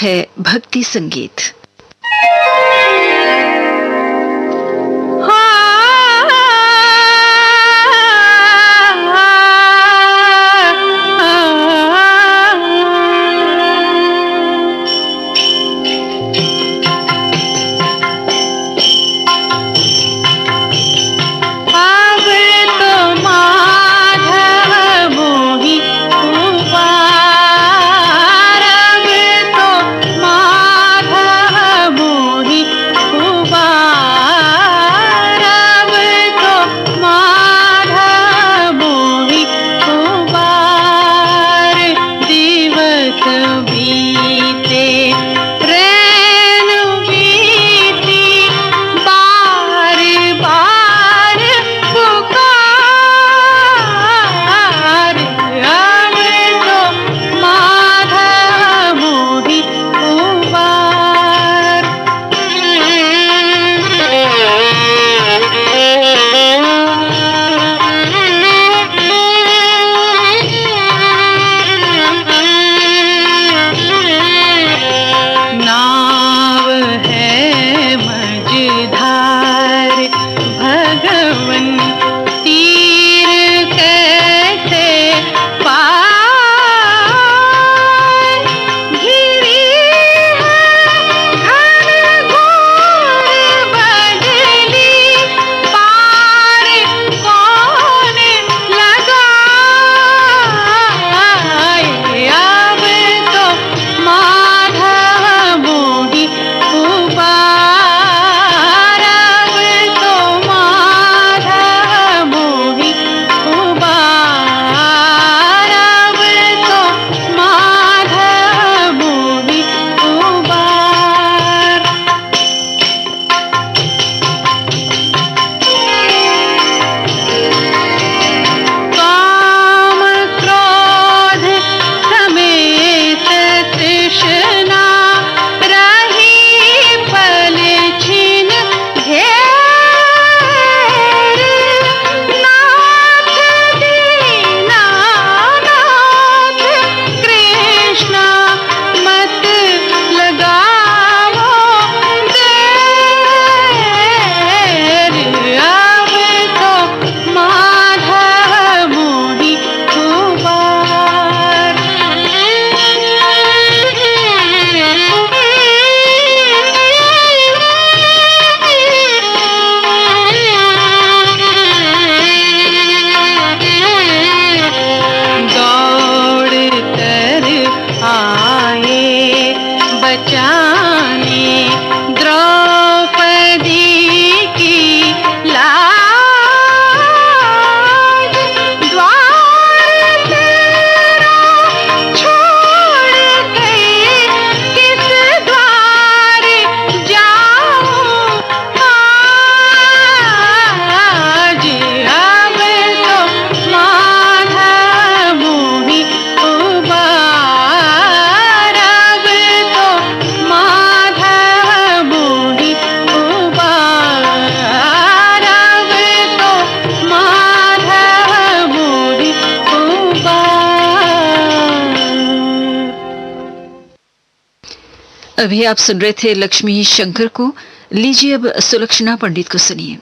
है भक्ति संगीत। अभी आप सुन रहे थे लक्ष्मी शंकर को। लीजिए अब सुलक्षणा पंडित को सुनिए।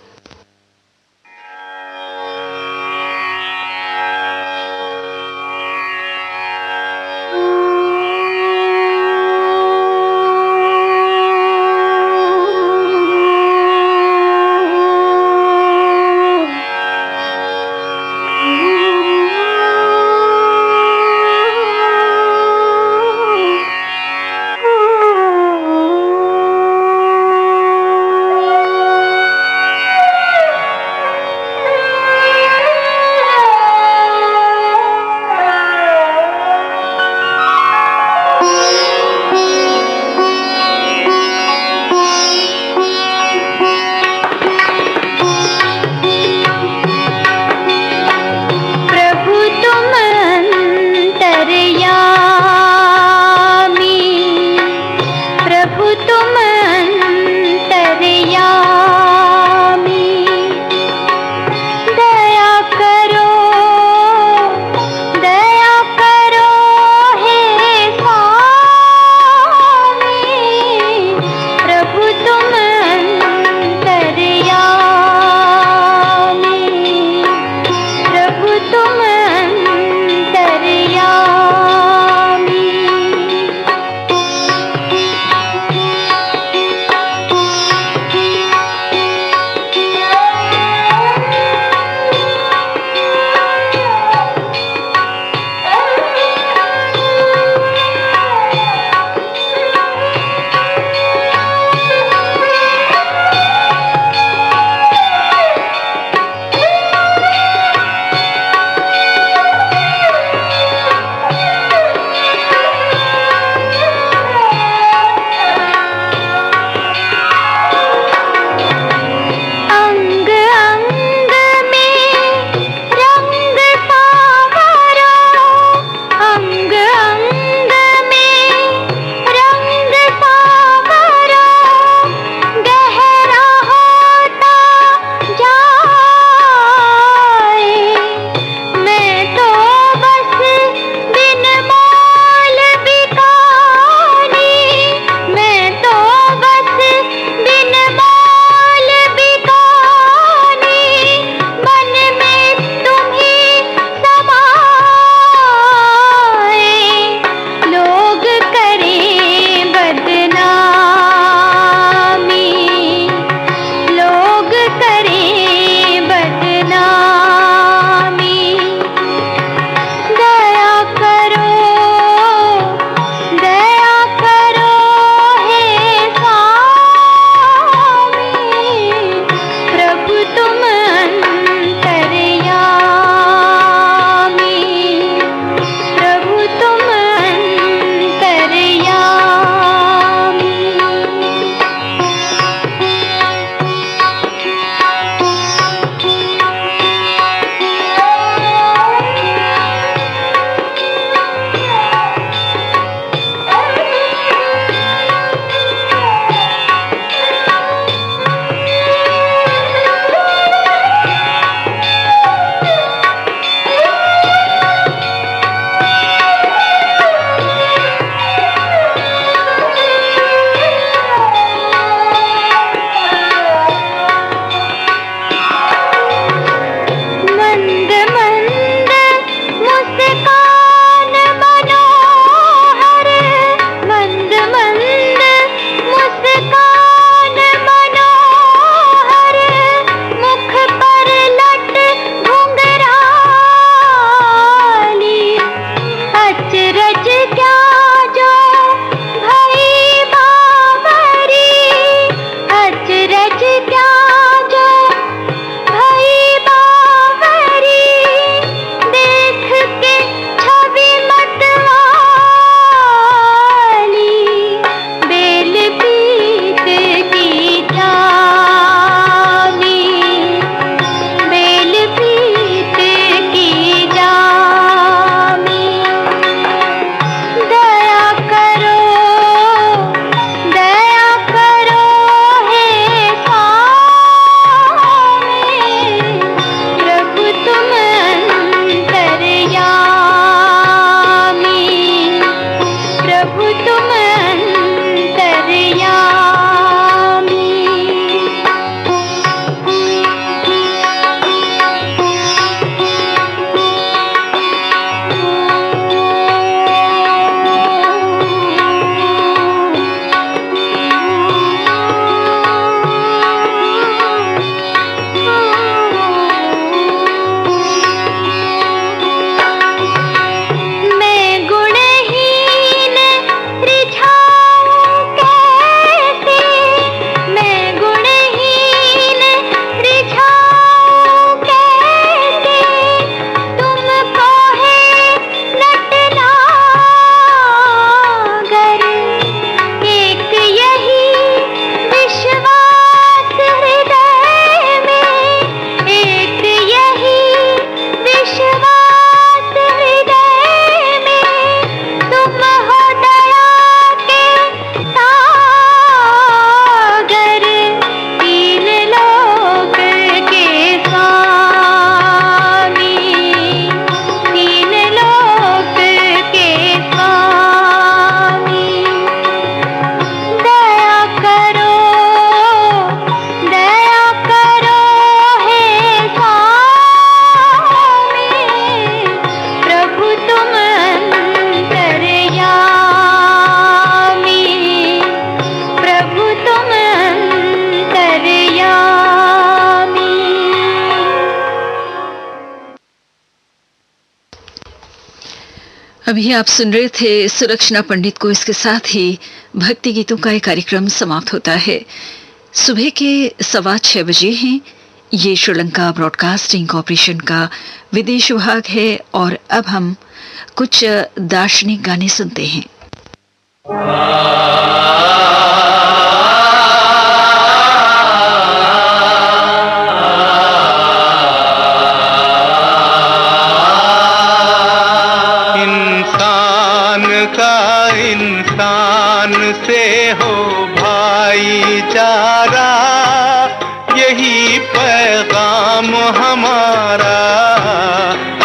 अभी आप सुन रहे थे सुलक्षणा पंडित को। इसके साथ ही भक्ति गीतों का एक कार्यक्रम समाप्त होता है। सुबह के 6:15 हैं। ये श्रीलंका ब्रॉडकास्टिंग कॉरपोरेशन का विदेश विभाग है और अब हम कुछ दार्शनिक गाने सुनते हैं। इंसान से हो भाईचारा, यही पैगाम हमारा,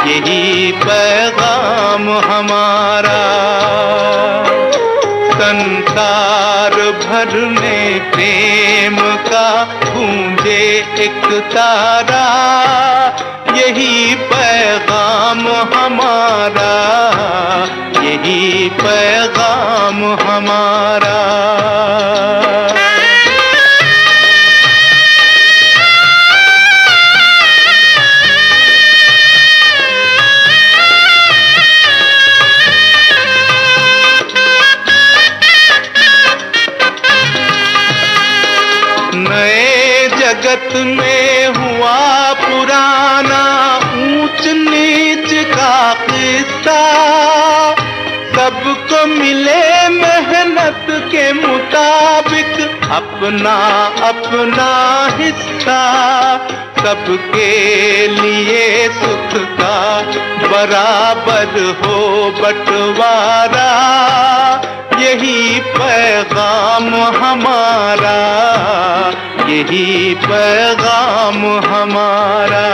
यही पैगाम हमारा। संसार भर में प्रेम का गूंजे एक तारा, यही पैगाम हमारा, यही पैगाम हमारा। नए जगत में हुआ पुराना ऊंच नीच का किस्सा, सबको मिले मेहनत के मुताबिक अपना अपना हिस्सा, सबके लिए सुख का बराबर हो बंटवारा, यही पैगाम हमारा, यही पैगाम हमारा।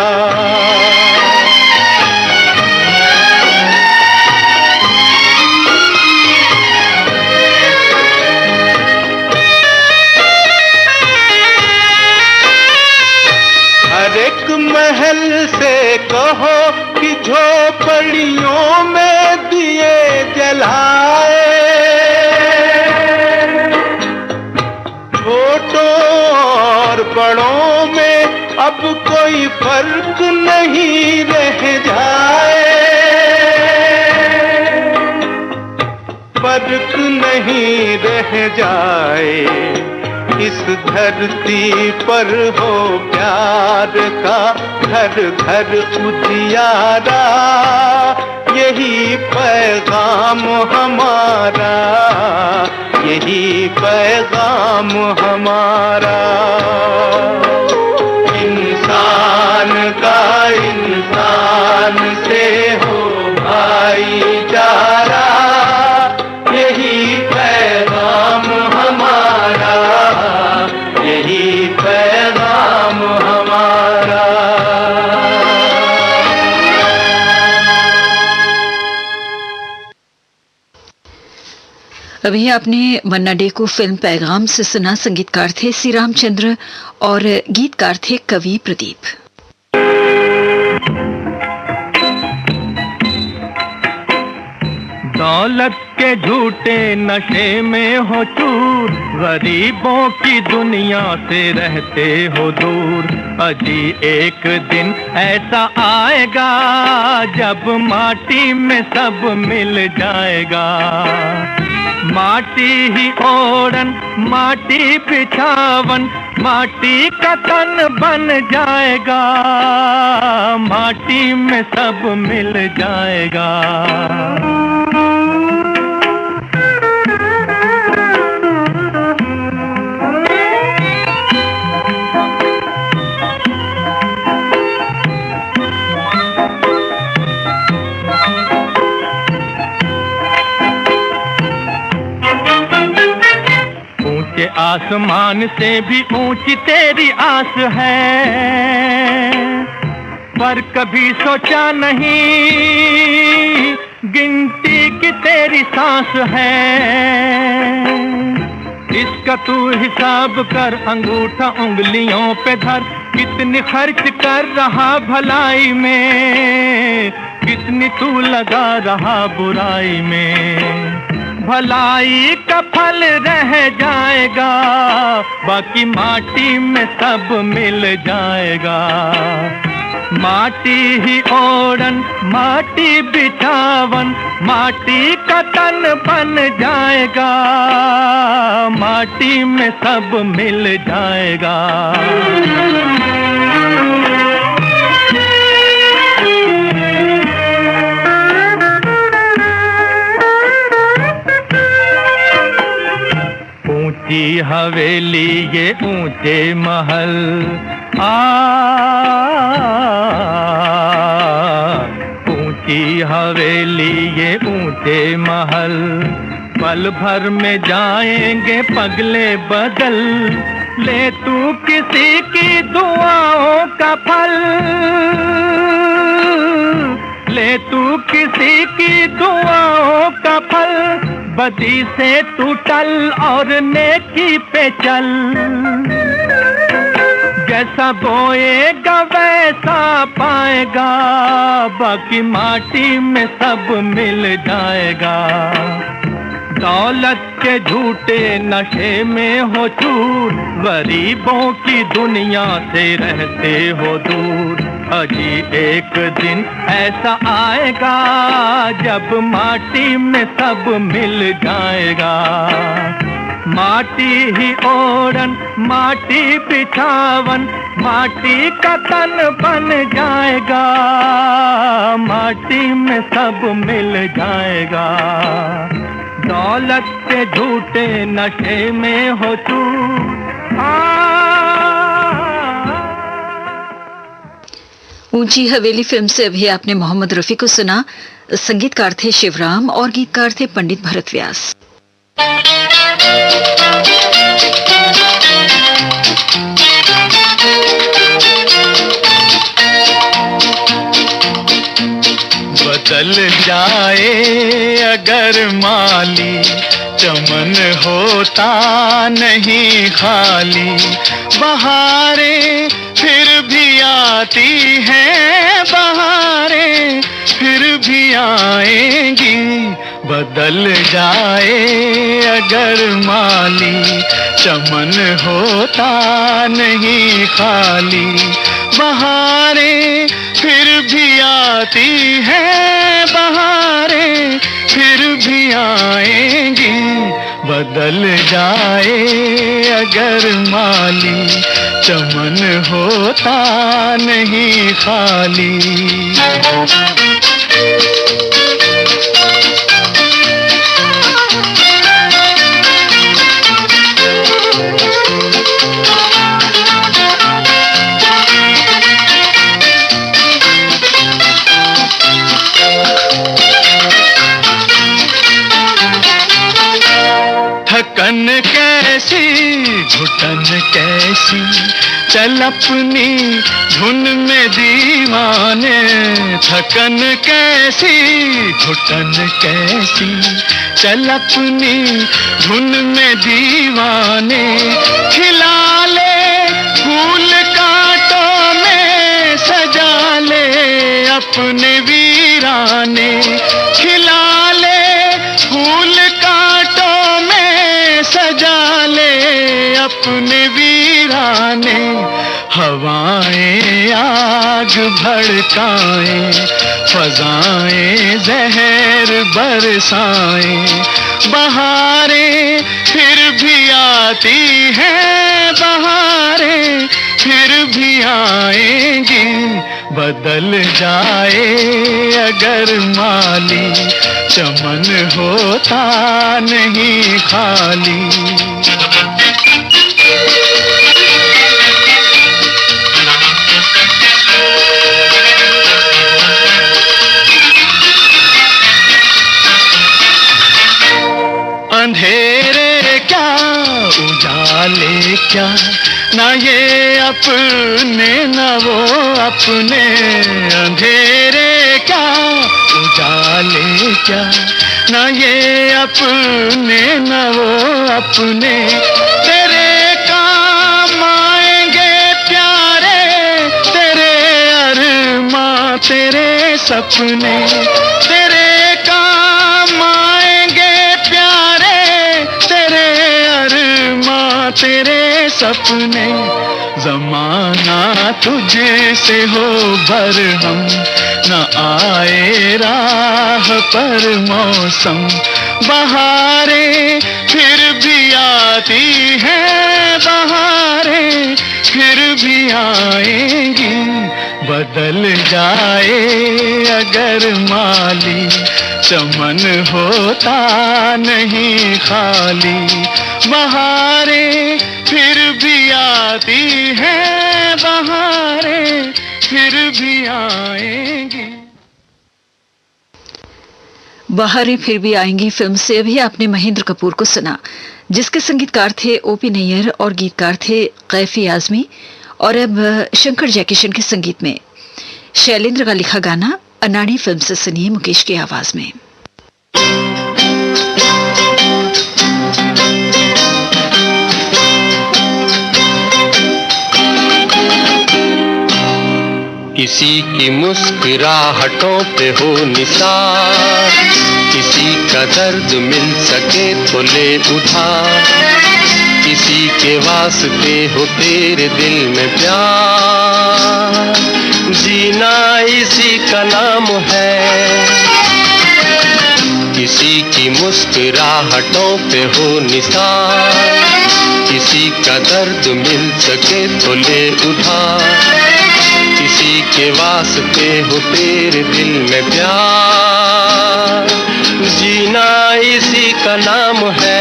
हर एक महल से कहो कि झोपड़ियों में दिए जलाए, छोटों और बड़ों में अब कोई फर्क नहीं रह जाए, फर्क नहीं रह जाए। इस धरती पर हो प्यार का घर घर उजियारा, यही पैगाम हमारा, यही पैगाम हमारा। इंसान का इंसान से हो भाईचारा, यही पैगाम हमारा, यही पैगाम हमारा। अभी आपने मन्ना डे को फिल्म पैगाम से सुना। संगीतकार थे श्री रामचंद्र और गीतकार थे कवि प्रदीप। दौलत के झूठे नशे में हो चूर, गरीबों की दुनिया से रहते हो दूर। अजी एक दिन ऐसा आएगा जब माटी में सब मिल जाएगा, माटी ही ओढ़न माटी बिछावन, माटी का तन बन जाएगा, माटी में सब मिल जाएगा। ऊंचे आसमान से भी ऊंची तेरी आस है, पर कभी सोचा नहीं गिनती की तेरी सांस है। इसका तू हिसाब कर, अंगूठा उंगलियों पे धर, कितनी खर्च कर रहा भलाई में, कितनी तू लगा रहा बुराई में। भलाई का फल रह जाएगा, बाकी माटी में सब मिल जाएगा। माटी ही ओढ़न माटी बिछावन, माटी का तन बन जाएगा, माटी में सब मिल जाएगा। ऊंची हवेली ये ऊंचे महल, ऊंची हवेली ये ऊंचे महल, पल भर में जाएंगे पगले बदल, ले तू किसी की दुआओं का फल, ले तू किसी की दुआओं का फल, बदी से तू टल और नेकी पे चल, जैसा बोएगा वैसा पाएगा, बाकी माटी में सब मिल जाएगा। दौलत के झूठे नशे में हो चूर, गरीबों की दुनिया से रहते हो दूर, अजी एक दिन ऐसा आएगा जब माटी में सब मिल जाएगा। माटी ही ओढ़न माटी बिछावन, माटी का तन बन जाएगा, माटी में सब मिल जाएगा। दौलत के झूठे नशे में हो तू, ऊंची हवेली फिल्म से अभी आपने मोहम्मद रफी को सुना। संगीतकार थे शिवराम और गीतकार थे पंडित भरत व्यास। बदल जाए अगर माली, चमन होता नहीं खाली, बहारें फिर भी आती हैं, बहारें फिर भी आएंगी। बदल जाए अगर माली, चमन होता नहीं खाली, बहारें फिर भी आती हैं, बहारें फिर भी आएंगी। बदल जाए अगर माली, चमन होता नहीं खाली। थकन कैसी घुटन कैसी, चल अपनी धुन में दीवाने। थकन कैसी घुटन कैसी, चल अपनी धुन में दीवाने। खिला ले फूल कांटों में, सजा ले अपने वीराने। खिला ले फूल कांटों में, सजा ले अपने वीराने। हवाएं आग भड़काएं, फजाएं जहर बरसाएं। बहारें फिर भी आती हैं, बहारें फिर भी आएंगी। बदल जाए अगर माली, चमन होता नहीं खाली। अंधेरे क्या उजाले क्या, ना ये अपने न वो अपने। अंधेरे क्या उजाले क्या, ना ये अपने न वो अपने। तेरे काम आएंगे प्यारे, तेरे अरमां तेरे सपने। तेरे काम आएंगे प्यारे, तेरे अरमां तेरे सपने। जमाना तुझसे हो बरहम, न आए राह पर मौसम। बहारें फिर भी आती हैं, बहारें फिर भी आएंगी। बदल जाए अगर माली, चमन होता नहीं खाली। बहारें फिर भी आती हैं, बहारें फिर भी आएंगी। बहारें फिर भी आएंगी फिल्म से अभी आपने महेंद्र कपूर को सुना, जिसके संगीतकार थे ओपी नैयर और गीतकार थे कैफी आजमी। और अब शंकर जयकिशन के संगीत में शैलेंद्र का लिखा गाना अनाड़ी फिल्म से सुनिए मुकेश की आवाज में। किसी की मुस्कुराहटों पे हो निसार, किसी का दर्द मिल सके तो ले उठा। किसी के वास्ते हो तेरे दिल में प्यार, जीना इसी का नाम है। किसी की मुस्कुराहटों पे हो निसार, किसी का दर्द मिल सके तो ले उठा। किसी के वास्ते हो तेरे दिल में प्यार, जीना इसी का नाम है।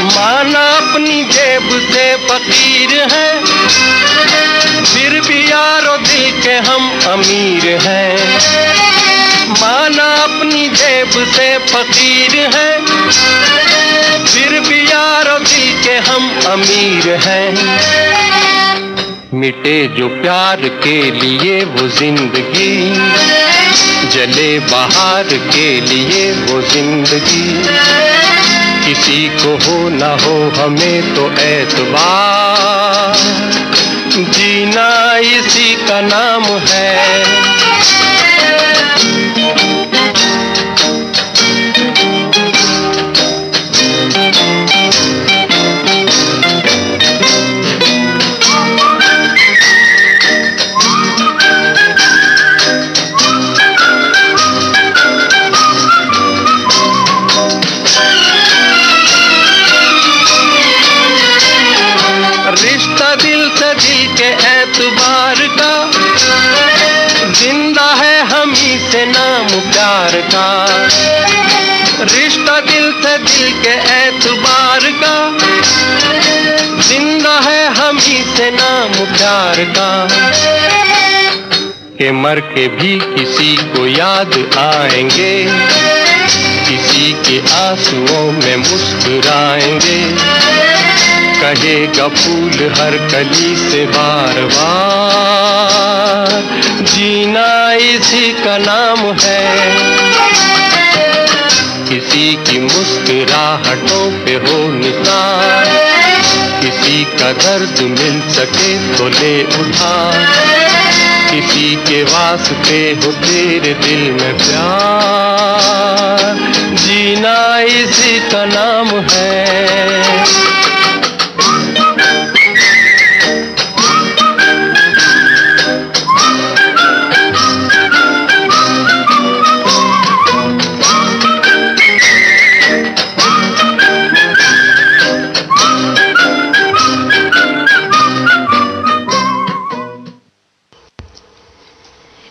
माना अपनी जेब से फकीर है, फिर भी यारो दिल के हम अमीर हैं। माना अपनी जेब से फकीर है, फिर भी यारो दिल के हम अमीर हैं। मिटे जो प्यार के लिए वो जिंदगी, जले बहार के लिए वो जिंदगी। किसी को हो ना हो हमें तो एतबार, जीना इसी का नाम है। रिश्ता दिल से दिल के एतबार का, जिंदा है हम ही से नाम प्यार का। रिश्ता दिल से दिल के एतबार का, जिंदा है हम ही से नाम प्यार का। के मर के भी किसी को याद आएंगे, किसी के आंसुओं में मुस्कुराएंगे। कहेगा फूल हर कली से बार बार, जीना इसी का नाम है। किसी की मुस्कुराहटों पे हो निसार, किसी का दर्द मिल सके तो ले उठा। किसी के वास्ते हो तेरे दिल में प्यार, जीना इसी का नाम है।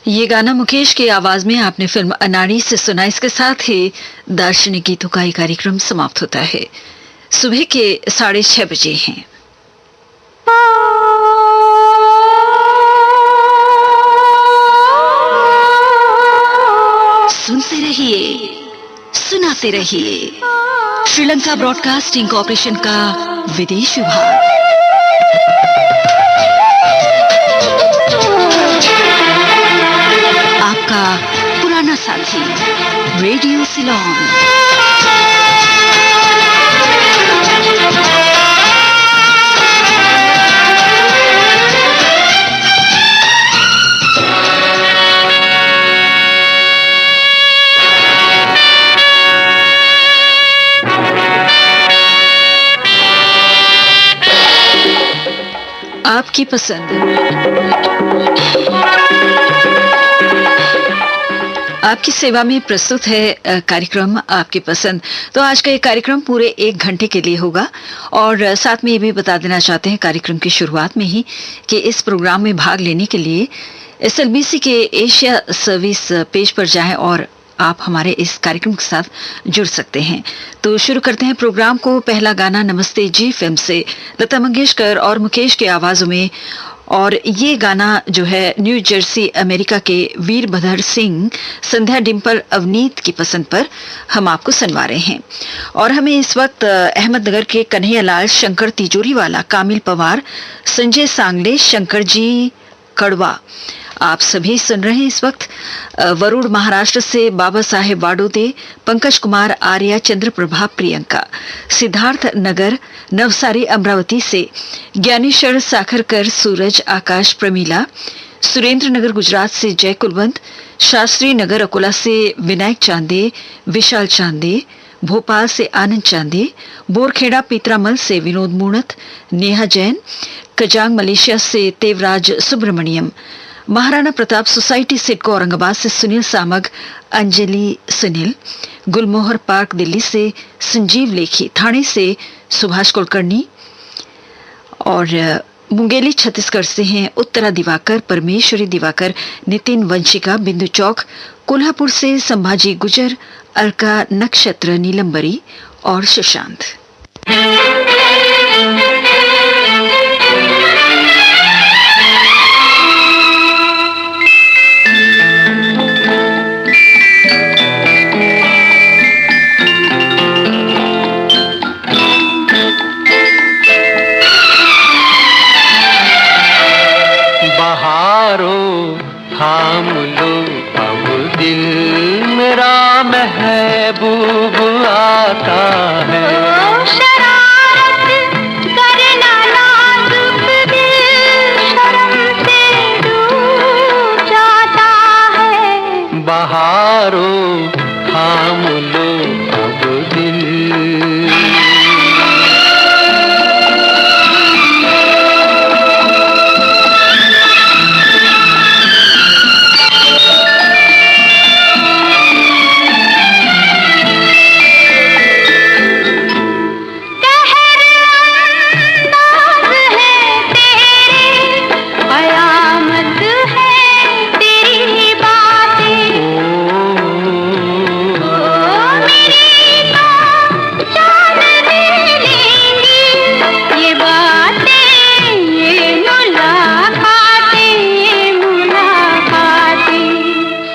ये गाना मुकेश की आवाज में आपने फिल्म अनाड़ी से सुना। इसके साथ ही दार्शनिक गीतों का ये कार्यक्रम समाप्त होता है। सुबह के 6:30 बजे हैं। सुनते रहिए, सुनाते रहिए। श्रीलंका ब्रॉडकास्टिंग कॉर्पोरेशन का विदेश विभाग। आपका पुराना साथी रेडियो सिलोन। आपकी पसंद। आपकी सेवा में प्रस्तुत है कार्यक्रम आपकी पसंद। तो आज का ये कार्यक्रम पूरे 1 घंटे के लिए होगा और साथ में ये भी बता देना चाहते हैं कार्यक्रम की शुरुआत में ही कि इस प्रोग्राम में भाग लेने के लिए SLBC के एशिया सर्विस पेज पर जाएं और आप हमारे इस कार्यक्रम के साथ जुड़ सकते हैं। तो शुरू करते हैं प्रोग्राम को। पहला गाना नमस्ते जी फिल्म से लता मंगेशकर और मुकेश की आवाजों में, और ये गाना जो है न्यू जर्सी अमेरिका के वीरभद्र सिंह, संध्या डिम्पल अवनीत की पसंद पर हम आपको सुनवा रहे हैं। और हमें इस वक्त अहमदनगर के कन्हैयालाल, शंकर तिजोरीवाला, कामिल पवार, संजय सांगले, शंकर जी कड़वा, आप सभी सुन रहे हैं इस वक्त। वरुण महाराष्ट्र से बाबा साहेब वाडोदे, पंकज कुमार आर्या, चंद्रप्रभा प्रियंका, सिद्धार्थ नगर नवसारी अमरावती से ज्ञानेश्वर साखरकर, सूरज आकाश प्रमीला, सुरेंद्र नगर गुजरात से जय कुलवंत, शास्त्री नगर अकोला से विनायक चांदे, विशाल चांदे, भोपाल से आनंद चांदे, बोरखेड़ा पीतरामल से विनोद मूणत, नेहा जैन, कजांग मलेशिया से तेवराज सुब्रमण्यम, महाराणा प्रताप सोसाइटी सिडको औरंगाबाद से सुनील सामग, अंजलि सुनील, गुलमोहर पार्क दिल्ली से संजीव लेखी, थाने से सुभाष कुलकर्णी, और मुंगेली छत्तीसगढ़ से हैं उत्तरा दिवाकर, परमेश्वरी दिवाकर, नितिन वंशिका, बिंदु चौक, कोल्हापुर से संभाजी गुजर, अलका नक्षत्र, नीलंबरी और सुशांत। थाम लो अब दिल मेरा महबूब आता है। शरारत करना नाजुक दिल शर्म से डूब जाता है। बहारों थाम लो अब दिल।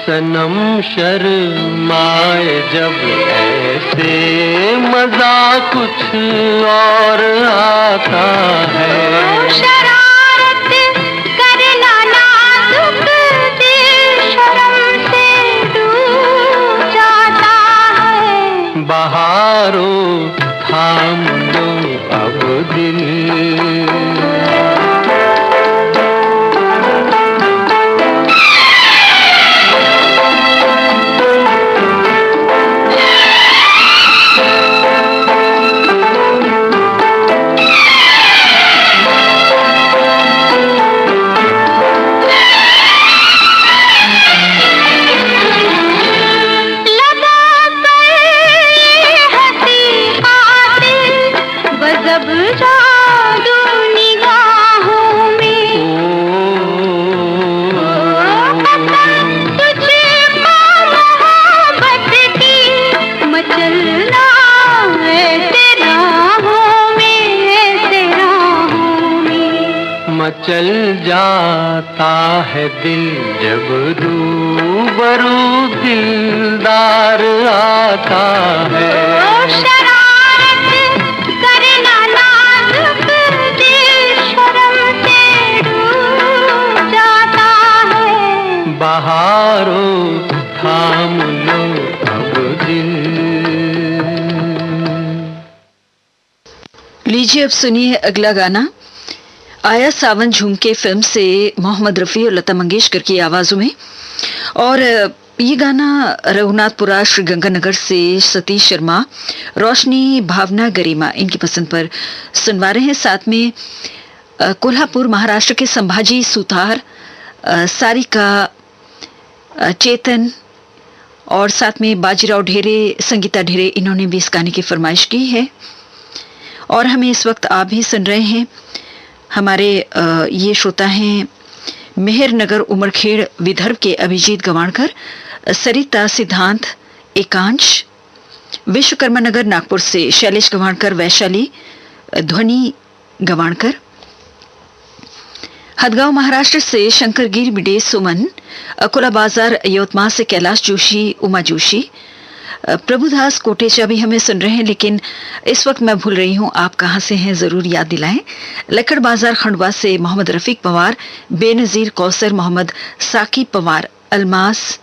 सनम शर्माए जब ऐसे मजा कुछ और आता है। शरारत करना नाजुक दिल शर्म से डूब जाता है। बहारों थाम लो अब दिल। चल जाता है दिल जब रूबरू दिलदार आता है। शरारत करना नाजुक दिल शर्म से डूब जाता है। बहारों थाम लो अब दिल। लीजिए अब सुनिए अगला गाना। आया सावन झुमके फिल्म से मोहम्मद रफी और लता मंगेशकर की आवाजों में, और ये गाना रघुनाथपुरा श्रीगंगानगर से सतीश शर्मा, रोशनी, भावना, गरिमा इनकी पसंद पर सुनवा रहे हैं। साथ में कोल्हापुर महाराष्ट्र के संभाजी सुतार, सारिका, चेतन और साथ में बाजीराव ढेरे, संगीता ढेरे, इन्होंने भी इस गाने की फरमाइश की है। और हमें इस वक्त आप भी सुन रहे हैं। हमारे ये श्रोता हैं मेहरनगर उमरखेड़ विदर्भ के अभिजीत गवाणकर, सरिता सिद्धांत एकांश, विश्वकर्मा नगर नागपुर से शैलेश गवाणकर, वैशाली ध्वनि गवाणकर, हदगांव महाराष्ट्र से शंकर गिर मिडे सुमन, अकोला बाजार यवतमाल से कैलाश जोशी, उमा जोशी, प्रभुदास कोटेचा भी हमें सुन रहे हैं, लेकिन इस वक्त मैं भूल रही हूं आप कहां से हैं, जरूर याद दिलाएं। लक्कड़ बाजार खंडवा से मोहम्मद रफीक पवार, बेनजीर कौसर, मोहम्मद साकी पवार, अलमास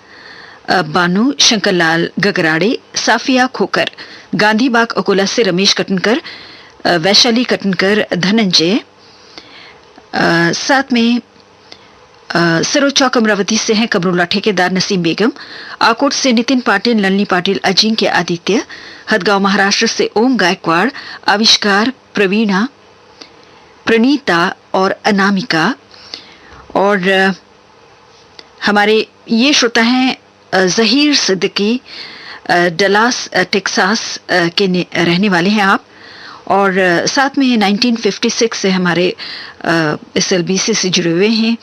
बानू, शंकरलाल गगराड़े, साफिया खोकर, गांधी बाग अकोला से रमेश कटनकर, वैशाली कटनकर, धनंजय, साथ में सरोज चौक अमरावती से हैं कमरुल्ला ठेकेदार, नसीम बेगम, आकोट से नितिन पाटिल, नलनी पाटिल, अजिंक्य आदित्य, हदगांव महाराष्ट्र से ओम गायकवाड़, आविष्कार, प्रवीणा, प्रणीता और अनामिका। और हमारे ये श्रोता हैं जहीर सिद्दीकी, डलास टेक्सास के रहने वाले हैं आप। और साथ में 1956 से हमारे SLBC से जुड़े हुए हैं।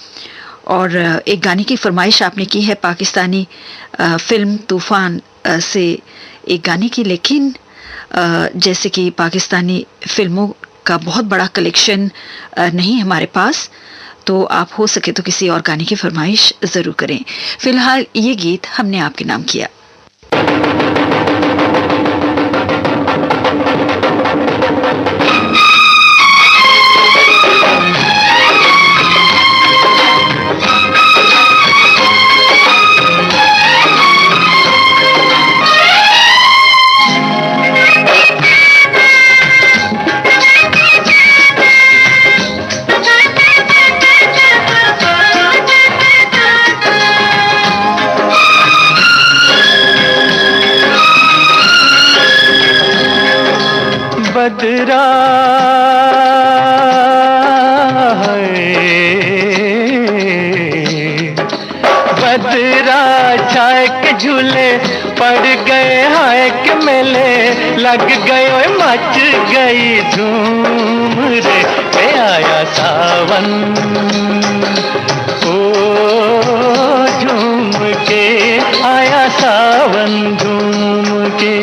और एक गाने की फरमाइश आपने की है पाकिस्तानी फिल्म तूफान से एक गाने की, लेकिन जैसे कि पाकिस्तानी फिल्मों का बहुत बड़ा कलेक्शन नहीं हमारे पास, तो आप हो सके तो किसी और गाने की फरमाइश जरूर करें। फिलहाल ये गीत हमने आपके नाम किया। बदरा बदरा छाए के झूले पड़ गए, हाय के मेले लग गए, ओए मच गई धूम रे, के आया सावन ओ झूम के आया सावन झूम के।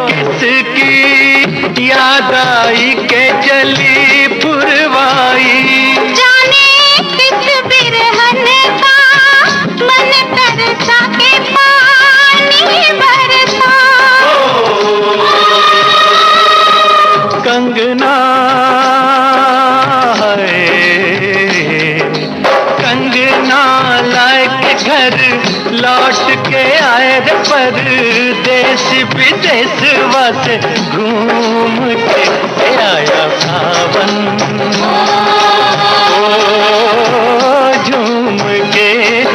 किसकी याद आई के जली पुरवाई, जाने किस बिरहन का मन तरसा के पानी बरसा, कंगना है कंगना लाए के घर लौट के आए रे, परदेश विदेश वासे घूम के आया सावन ओ झूम के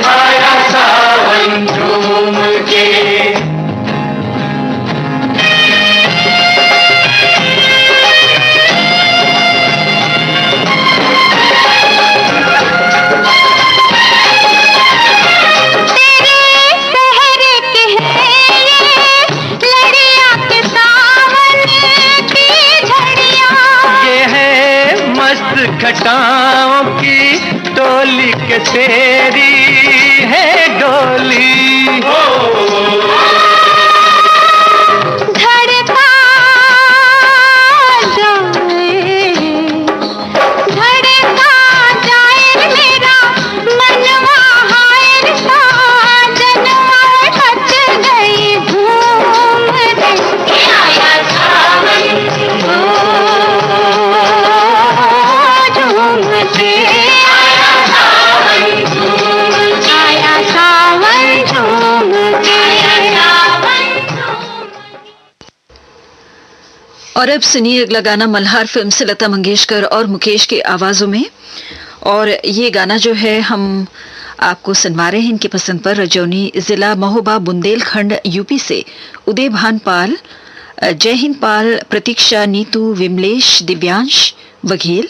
आया सावन झूम के। घटाओं की टोली के तेरी है डोली, धड़का जाए और अब सुनिए अगला गाना मल्हार फिल्म से लता मंगेशकर और मुकेश की आवाजों में। और ये गाना जो है हम आपको सुनवा रहे हैं इनकी पसंद पर। रजौनी जिला महोबा बुंदेलखंड यूपी से उदय भान पाल, जय हिंद पाल, प्रतीक्षा, नीतू, विमलेश, दिव्यांश बघेल,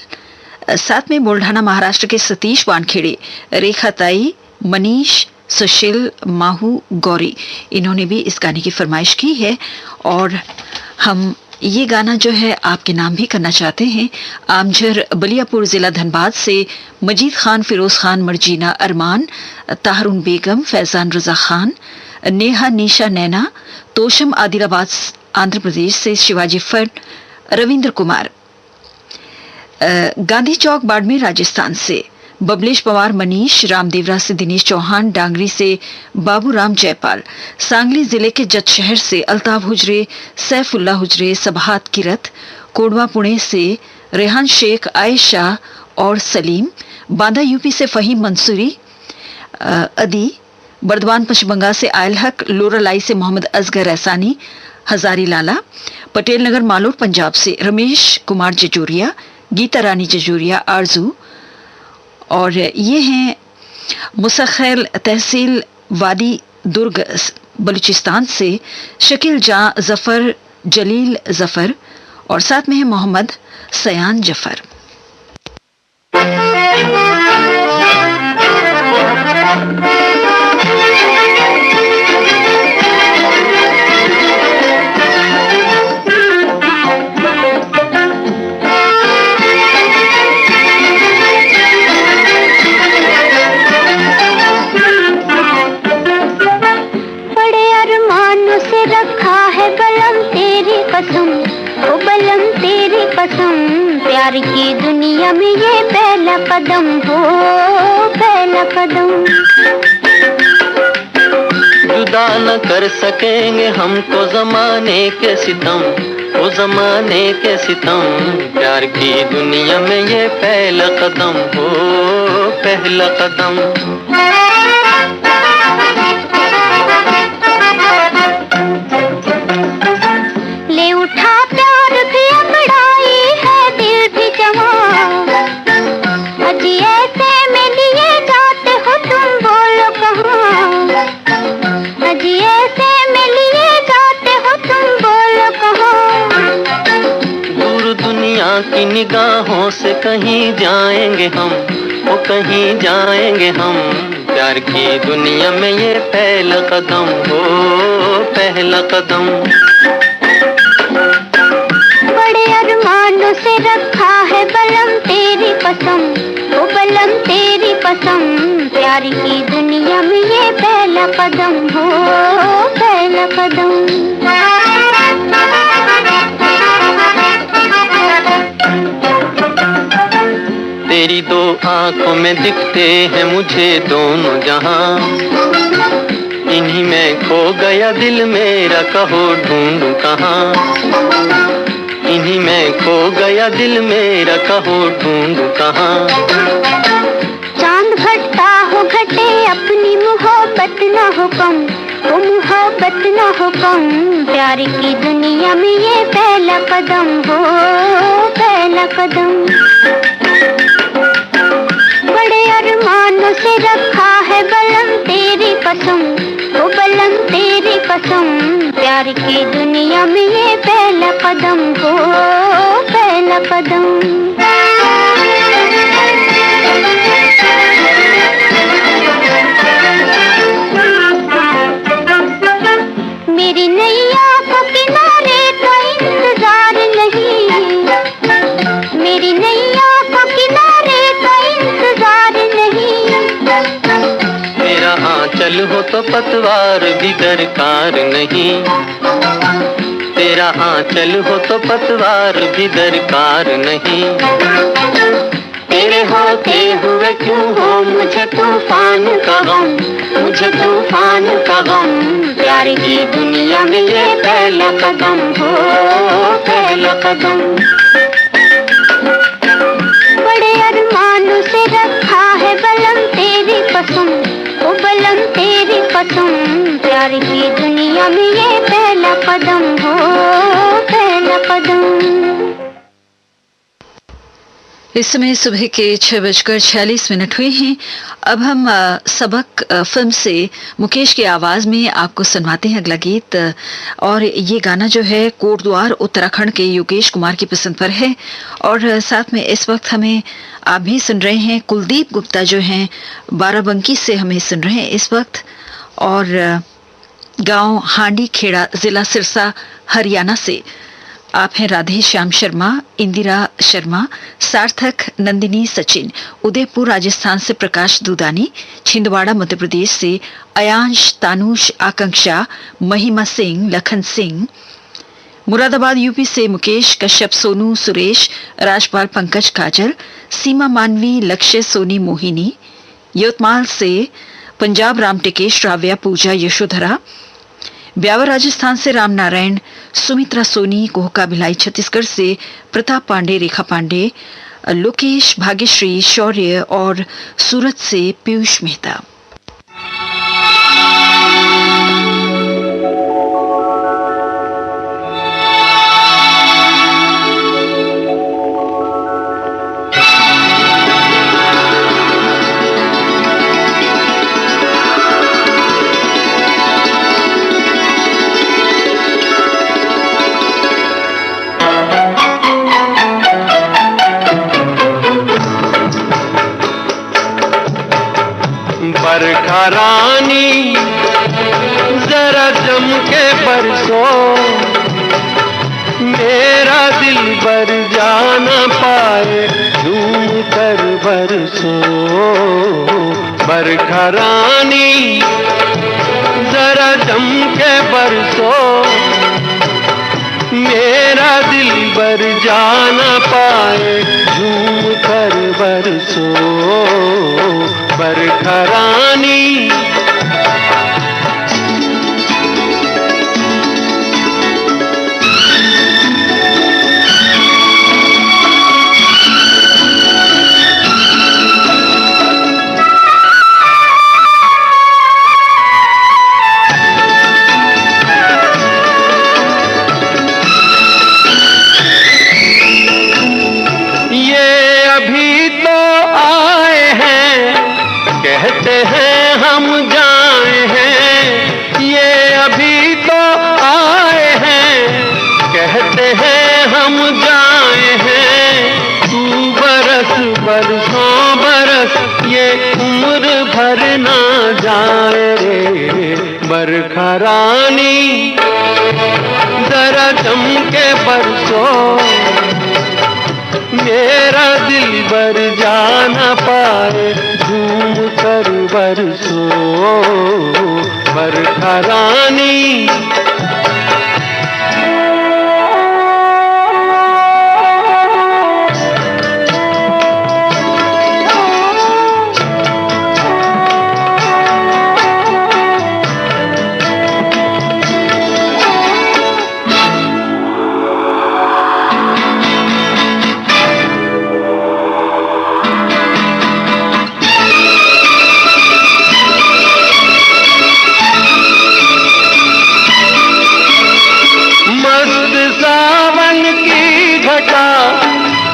साथ में बुल्ढाना महाराष्ट्र के सतीश वानखेड़े, रेखा ताई, मनीष, सुशील, माहू, गौरी, इन्होंने भी इस गाने की फरमाइश की है। और हम ये गाना जो है आपके नाम भी करना चाहते हैं। आमझर बलियापुर जिला धनबाद से मजीद खान, फिरोज खान, मर्जीना, अरमान, ताहरुन बेगम, फैजान रजा खान, नेहा, निशा, नैना, तोशम आदिलाबाद आंध्र प्रदेश से शिवाजी फट, रविंद्र कुमार, गांधी चौक बाड़मेर राजस्थान से बबलेश पवार, मनीष, रामदेवरा से दिनेश चौहान, डांगरी से बाबूराम जयपाल, सांगली जिले के जत शहर से अल्ताफ हुजरे, सैफुल्ला हुजरे, सबाहत किरत, कोडवा पुणे से रेहान शेख, आयशा और सलीम, बांदा यूपी से फहीम मंसूरी, अदी, बर्दवान पश्चिम बंगाल से आयल हक, लोरालाई से मोहम्मद असगर एहसानी, हजारी लाला, पटेल नगर मालोर पंजाब से रमेश कुमार जजोरिया, गीता रानी जजोरिया, आरजू, और ये हैं मुसखैल तहसील वादी दुर्ग बलूचिस्तान से शकील जां जफर, जलील जफर, और साथ में है मोहम्मद सयान जफर। प्यार की दुनिया में ये पहला कदम हो, पहला कदम। जुदा न कर सकेंगे हमको जमाने के सितम, ओ जमाने के सितम। प्यार की दुनिया में ये पहला कदम हो, पहला कदम। ले उठा प्यार भी अंगड़ाई है, दिल भी जमा। अजी ऐसे में लिए जाते हो तुम, बोलो कहाँ। अजी ऐसे में लिए जाते हो तुम, बोलो कहाँ। दूर दुनिया की निगाहों से कहीं जाएंगे हम, वो कहीं जाएंगे हम। प्यार की दुनिया में ये पहला कदम हो, पहला कदम। बड़े अरमानों से रखा है बलम तेरी कसम, ओ बलम तेरी कसम। प्यार की दुनिया में ये पहला कदम हो, पहला कदम। तेरी दो आंखों में दिखते हैं मुझे दोनों जहां, इन्हीं में खो गया दिल मेरा, कहो ढूंढूं कहाँ। इन्हीं में खो गया दिल मेरा, कहो ढूंढूं कहाँ। चांद घटता हो घटे अपनी मोहब्बत न हो कम, वो मोहब्बत न हो कम। प्यार की दुनिया में ये पहला कदम हो, पहला कदम। बड़े अरमानों से रखा है बलम तेरी कसम, ओ बलम तेरी कसम। प्यार की दुनिया में ये पहला कदम हो, पहला कदम। मेरी नैया को किनारे का इंतजार नहीं, मेरी नैया को किनारे का इंतजार नहीं। मेरा आंचल हो तो पतवार भी दरकार नहीं, तेरा आंचल हो तो पतवार भी दरकार नहीं। तेरे होते हुए क्यों हो मुझे तूफान का गम, मुझे तूफान का गम। प्यार की दुनिया में ये पहला कदम हो, पहला कदम। बड़े अरमानों से रखा है बलम तेरी कसम, ओ बलम तेरी कसम। प्यार की दुनिया में ये पहला कदम हो, पहला कदम। इस समय सुबह के 6:46 हुए हैं। अब हम सबक फिल्म से मुकेश की आवाज में आपको सुनवाते हैं अगला गीत। और ये गाना जो है कोटद्वार उत्तराखंड के योगेश कुमार की पसंद पर है। और साथ में इस वक्त हमें आप भी सुन रहे हैं, कुलदीप गुप्ता जो हैं बाराबंकी से हमें सुन रहे हैं इस वक्त। और गांव हांडी खेड़ा, जिला सिरसा, हरियाणा से आप हैं राधे श्याम शर्मा, इंदिरा शर्मा, सार्थक, नंदिनी, सचिन। उदयपुर राजस्थान से प्रकाश दुदानी, छिंदवाड़ा मध्य प्रदेश से अयांश, तानुष, आकांक्षा, महिमा सिंह, लखन सिंह। मुरादाबाद यूपी से मुकेश कश्यप, सोनू, सुरेश, राजपाल, पंकज, काजल, सीमा मानवी, लक्ष्य, सोनी, मोहिनी। यवतमाल से पंजाब राम टिकेश, राव्या, पूजा, यशोधरा। ब्यावर राजस्थान से राम नारायण, सुमित्रा सोनी, कोहका भिलाई। छत्तीसगढ़ से प्रताप पांडे, रेखा पांडे, लोकेश, भाग्यश्री, शौर्य। और सूरत से पीयूष मेहता। बरखा रानी जरा जम के बरसो, मेरा दिल बर जाना पाए झूम कर बरसो। बरखा रानी जरा जम के बरसो, मेरा दिल बर जाना पाए झूम कर बरसो। बरखा रानी कहते हैं हम जाए हैं, ये अभी तो आए हैं। कहते हैं हम जाए हैं, तू बरस बरसों बरस ये उम्र भर ना जाए रे। बरखा रानी जरा जम के बरसो, मेरा दिल बर जाना पाए झूम कर बरसो। बरखा रानी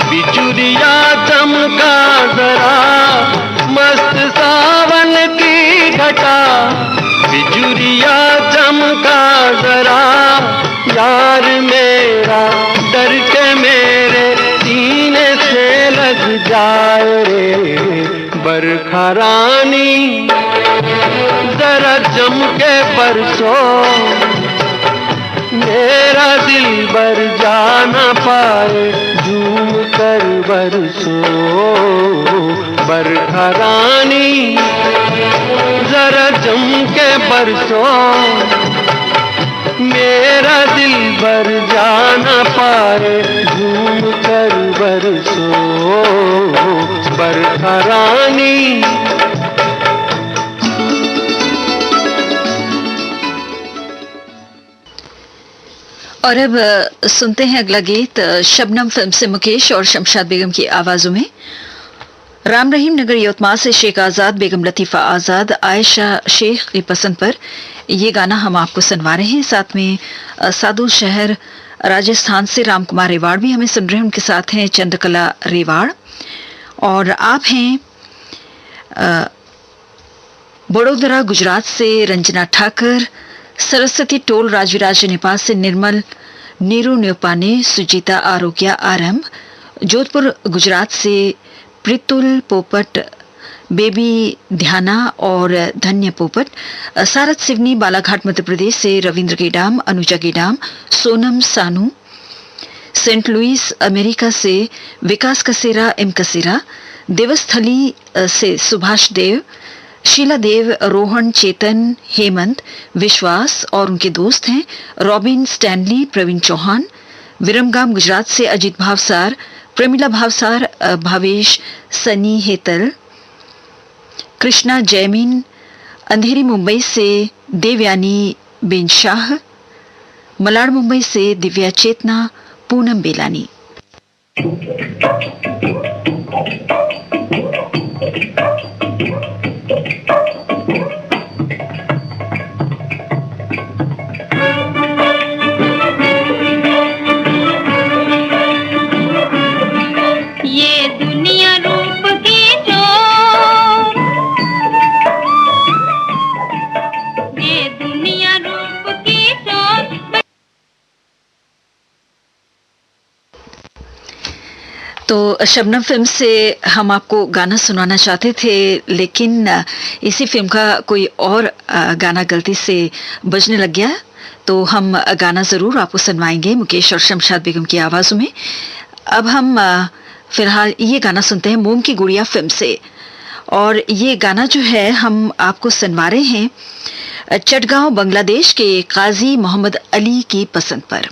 बिजुरिया चमका जरा, मस्त सावन की घटा। बिजुरिया चमका जरा, यार मेरा डर के मेरे सीने से लग जाए रे। बरखा रानी जरा जम के बरसो, मेरा दिल बर जाना पाए झूम कर बरसो। बरखा रानी जरा जम के बरसो, मेरा दिल बर जाना पाए झूम कर बरसो। बरखा रानी और अब सुनते हैं अगला गीत शबनम फिल्म से मुकेश और शमशाद बेगम की आवाजों में। राम रहीम नगर यवतमाल से शेख आजाद, बेगम लतीफा आजाद, आयशा शेख की पसंद पर ये गाना हम आपको सुनवा रहे हैं। साथ में सादुल शहर राजस्थान से राम कुमार रेवाड़ भी हमें सुन रहे हैं, उनके साथ हैं चंद्रकला रेवाड़। और आप हैं बड़ोदरा गुजरात से रंजना ठाकर, सरस्वती टोल राजविराज नेपाल से निर्मल नीरू न्योपाने, सुजीता आरोग्या आरंभ, जोधपुर गुजरात से प्रितुल पोपट, बेबी ध्याना और धन्य पोपट, सारद सिवनी बालाघाट मध्य प्रदेश से रविंद्र गेडाम, अनुजा गेडाम, सोनम सानू, सेंट लुइस अमेरिका से विकास कसेरा एम कसेरा, देवस्थली से सुभाष देव, शीला देव, रोहन, चेतन, हेमंत, विश्वास और उनके दोस्त हैं रॉबिन स्टैनली, प्रवीण चौहान, विरमगाम गुजरात से अजीत भावसार, प्रमिला भावसार, भावेश, सनी हेतल, कृष्णा जयमीन, अंधेरी मुंबई से देवयानी बेन शाह, मलाड मुंबई से दिव्या चेतना, पूनम बेलानी। तो शबनम फिल्म से हम आपको गाना सुनाना चाहते थे, लेकिन इसी फिल्म का कोई और गाना गलती से बजने लग गया, तो हम गाना ज़रूर आपको सुनवाएंगे मुकेश और शमशाद बेगम की आवाज़ों में। अब हम फिलहाल ये गाना सुनते हैं मोम की गुड़िया फिल्म से, और ये गाना जो है हम आपको सुनवा रहे हैं चटगांव बांग्लादेश के काजी मोहम्मद अली की पसंद पर।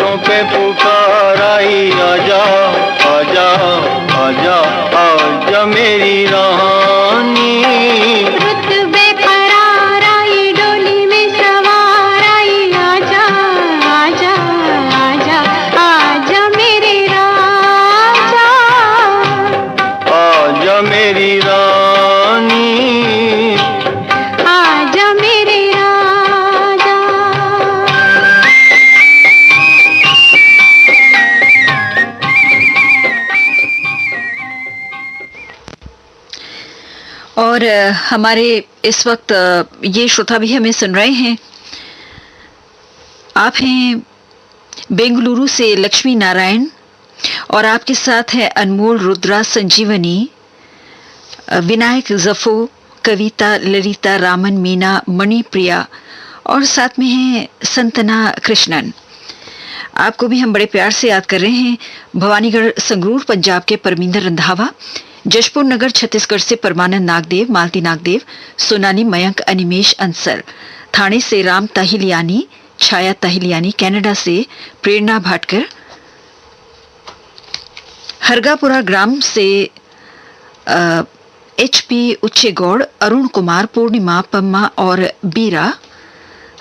होठों पे पुकार आई, आजा आजा आजा आजा मेरी रानी। रुत बेकरार आई, डोली में सवार आई, आजा आजा आजा आजा मेरे राजा, आजा मेरी रानी, आजा मेरे राजा। और हमारे इस वक्त ये श्रोता भी हमें सुन रहे हैं। आप हैं बेंगलुरु से लक्ष्मी नारायण और आपके साथ है अनमोल, रुद्रा, संजीवनी, विनायक, जफो, कविता, ललिता, रामन, मीना, मणिप्रिया और साथ में है संतना कृष्णन। आपको भी हम बड़े प्यार से याद कर रहे हैं। भवानीगढ़ संगरूर पंजाब के परमिंदर रंधावा, जशपुर नगर छत्तीसगढ़ से परमानंद नागदेव, मालती नागदेव, सोनानी, मयंक, अनिमेश अंसल, थाने से राम ताहिलियानी, छाया ताहिलियानी, कनाडा से प्रेरणा भाटकर, हरगापुरा ग्राम से HP उच्चेगौड़, अरुण कुमार, पूर्णिमा, पम्मा और बीरा,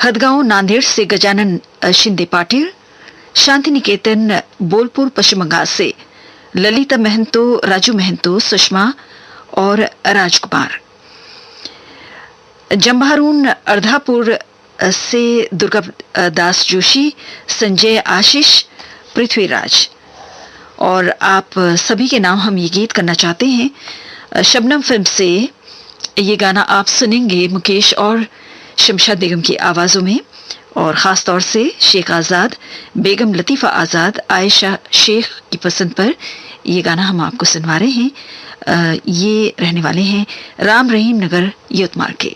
हदगांव नांदेड़ से गजानन शिंदे पाटिल, शांति निकेतन बोलपुर पश्चिम बंगाल से ललिता महंतो, राजू महंतो, सुषमा और राजकुमार, जम्भारून अर्धापुर से दुर्गा दास जोशी, संजय, आशीष, पृथ्वीराज और आप सभी के नाम हम ये गीत करना चाहते हैं। शबनम फिल्म से ये गाना आप सुनेंगे मुकेश और शमशाद बेगम की आवाज़ों में और ख़ास तौर से शेख आज़ाद, बेगम लतीफ़ा आज़ाद, आयशा शेख की पसंद पर ये गाना हम आपको सुनवा रहे हैं। ये रहने वाले हैं राम रहीम नगर यवतमाल के।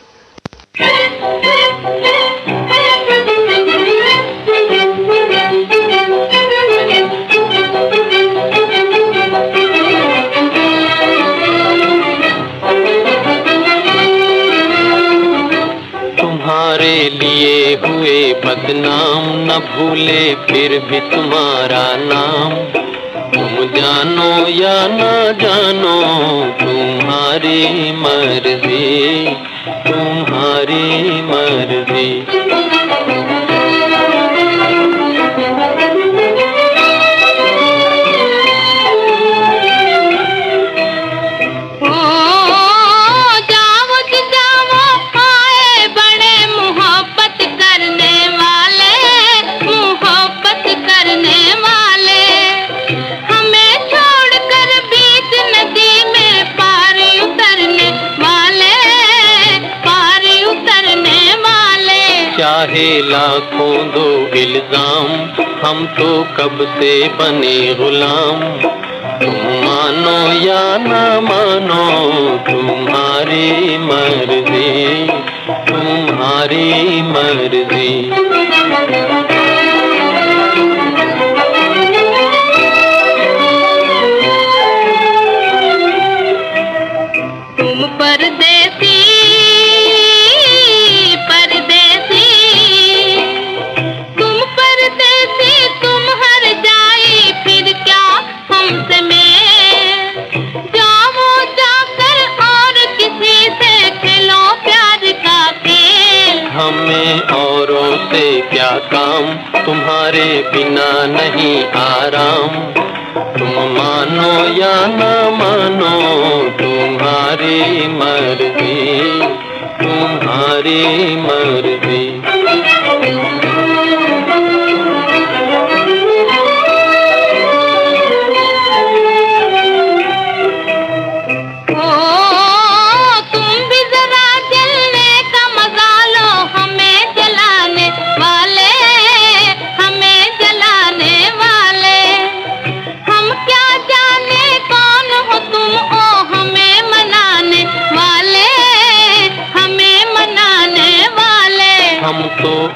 तुम्हारे लिए हुए बदनाम, न भूले फिर भी तुम्हारा नाम। तुम जानो या न जानो तुम्हारी मर्जी, तुम्हारी मर्जी। चाहे लाखों दो इल्जाम, हम तो कब से बने गुलाम। तुम मानो या न मानो तुम्हारी मर्जी, तुम्हारी मर्जी। तुम परदेसी हमें औरों से क्या काम, तुम्हारे बिना नहीं आराम। तुम मानो या न मानो तुम्हारी मर्जी, तुम्हारी मर्जी।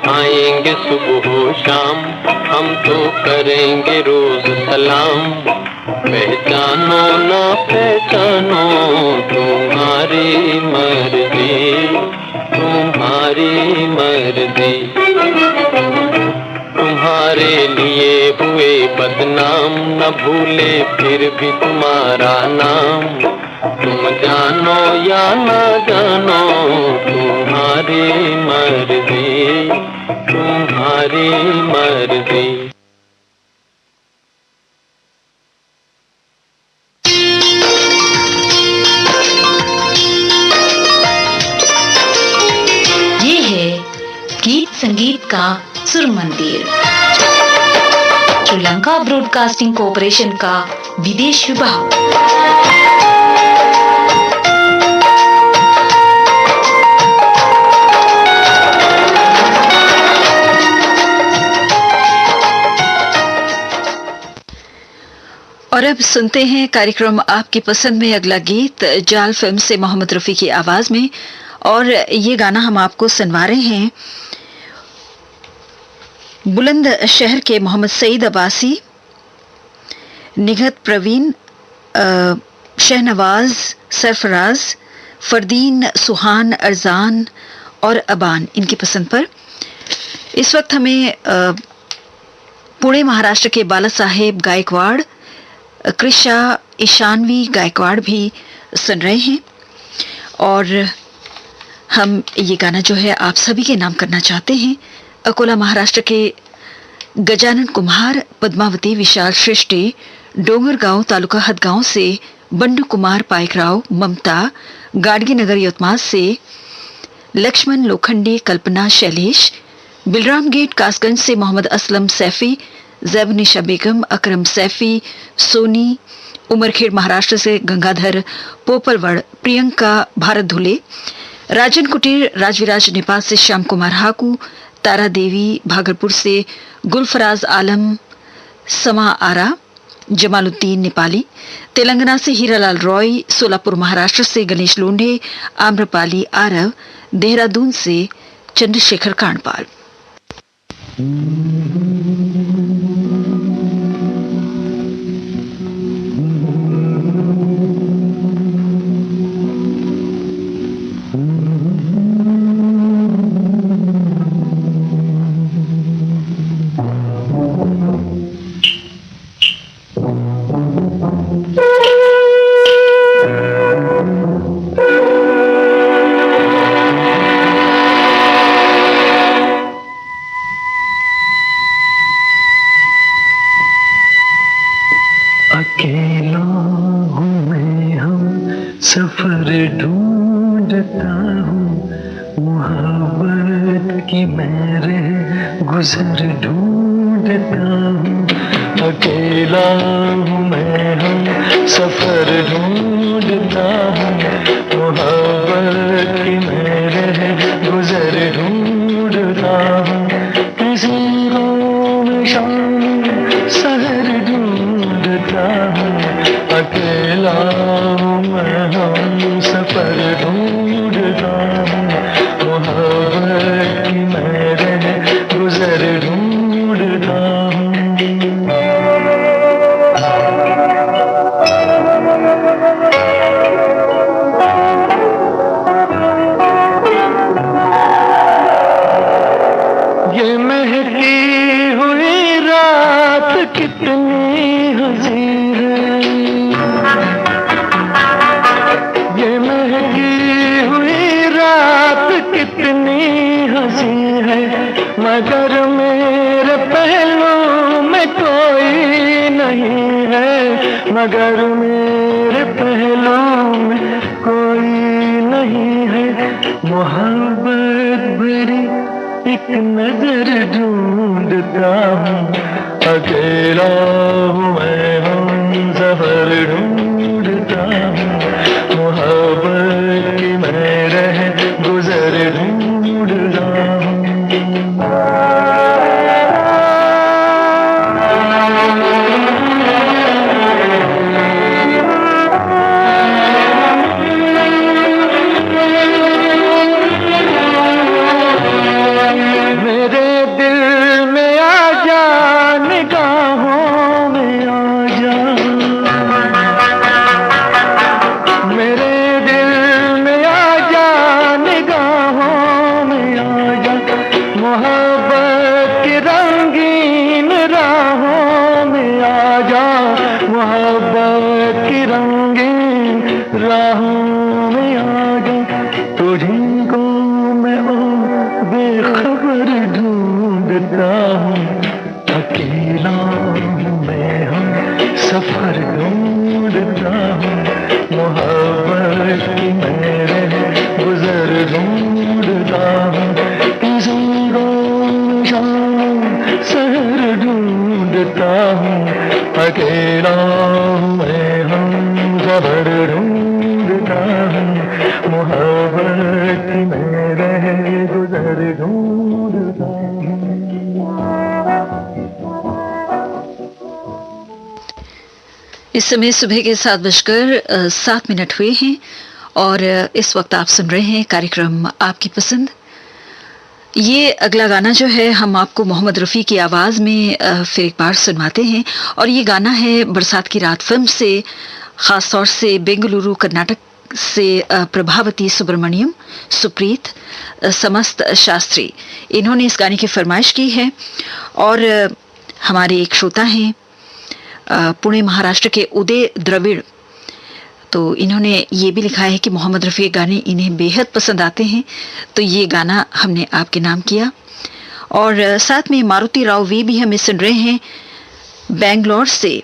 आएंगे सुबह शाम, हम तो करेंगे रोज सलाम। पहचानो ना पहचानो तुम्हारी मर्जी, तुम्हारी मर्जी। तुम्हारे मेरे लिए हुए बदनाम, न भूले फिर भी तुम्हारा नाम। तुम जानो या न जानो तुम्हारी मर्जी, तुम्हारी मर्जी। ये है गीत संगीत का सुर मंदिर, श्रीलंका ब्रॉडकास्टिंग कॉरपोरेशन का विदेश विभाग। और अब सुनते हैं कार्यक्रम आपकी पसंद में अगला गीत, जाल फिल्म से मोहम्मद रफी की आवाज में। और ये गाना हम आपको सुनवा रहे हैं बुलंद शहर के मोहम्मद सईद अब्बासी, निघत प्रवीण, शहनवाज, सरफराज, फरदीन, सुहान, अरजान और अबान, इनकी पसंद पर। इस वक्त हमें पुणे महाराष्ट्र के बाला साहेब गायकवाड़, कृषा ईशानवी गायकवाड़ भी सुन रहे हैं। और हम ये गाना जो है आप सभी के नाम करना चाहते हैं। अकोला महाराष्ट्र के गजानन कुम्हार, पद्मावती, विशाल सृष्टि, डोंगरगांव तालुका हदगांव से बंडू कुमार पाइकराव, ममता, गाडगी नगर यवतमाल से लक्ष्मण लोखंडे, कल्पना, शैलेश, बिलराम गेट कासगंज से मोहम्मद असलम सैफी, जैबनिशा बेगम, अकरम सैफी, सोनी, उमरखेड़ महाराष्ट्र से गंगाधर पोपलवड़, प्रियंका भारत धुले, राजन कुटीर, राजविराज नेपाल से श्याम कुमार हाकू, तारा देवी भागलपुर से गुलफराज आलम, समा आरा, जमालुद्दीन नेपाली, तेलंगाना से हीरालाल रॉय, सोलापुर महाराष्ट्र से गणेश लोंढे, आम्रपाली आरव, देहरादून से चंद्रशेखर कांडपाल। अकेला हूँ मैं, हम सफर ढूंढता हूँ, मोहब्बत की मेरे गुजर ढूंढता हूँ। अकेला हूँ मैं, हम सफर ढूंढता हूँ, मोहब्बत की मेरे गुजर ढूंढता हूँ। किसी रोम शाम सहर ढूंढता हूँ, अकेला हूँ मैं, हम सफर ढूंढता हूँ, मोहब्बत की मेरे गुजर ढूंढता हूँ। ये महकी हुई रात कितनी हंसी है, ये महकी हुई रात कितनी हंसी है, मगर मेरे पहलू में कोई नहीं है, मगर मेरे पहलू में कोई नहीं है। मोहब्बत भरी एक नजर ढूंढता हूँ, अकेला हूँ मैं, हम सफर ढूंढता हूँ, मोहब्बत की मेरे गुजर ढूंढता हूँ। मेरे दिल में आ जा निगाहों ढूंढता हूँ, अकेला हूँ मैं हम ज़बर ढूंढता हूँ, मोहब्बत में रह गुज़र ढूंढता हूँ। इस समय सुबह के 7:07 हुए हैं और इस वक्त आप सुन रहे हैं कार्यक्रम आपकी पसंद। ये अगला गाना जो है हम आपको मोहम्मद रफ़ी की आवाज़ में फिर एक बार सुनवाते हैं और ये गाना है बरसात की रात फिल्म से, ख़ास तौर से बेंगलुरु कर्नाटक से प्रभावती सुब्रमण्यम, सुप्रीत, समस्त शास्त्री, इन्होंने इस गाने की फरमाइश की है। और हमारे एक श्रोता हैं पुणे महाराष्ट्र के उदय द्रविड़, तो इन्होंने ये भी लिखा है कि मोहम्मद रफ़ी के गाने इन्हें बेहद पसंद आते हैं, तो ये गाना हमने आपके नाम किया। और साथ में मारुति राव वी भी हमें सुन रहे हैं बेंगलोर से,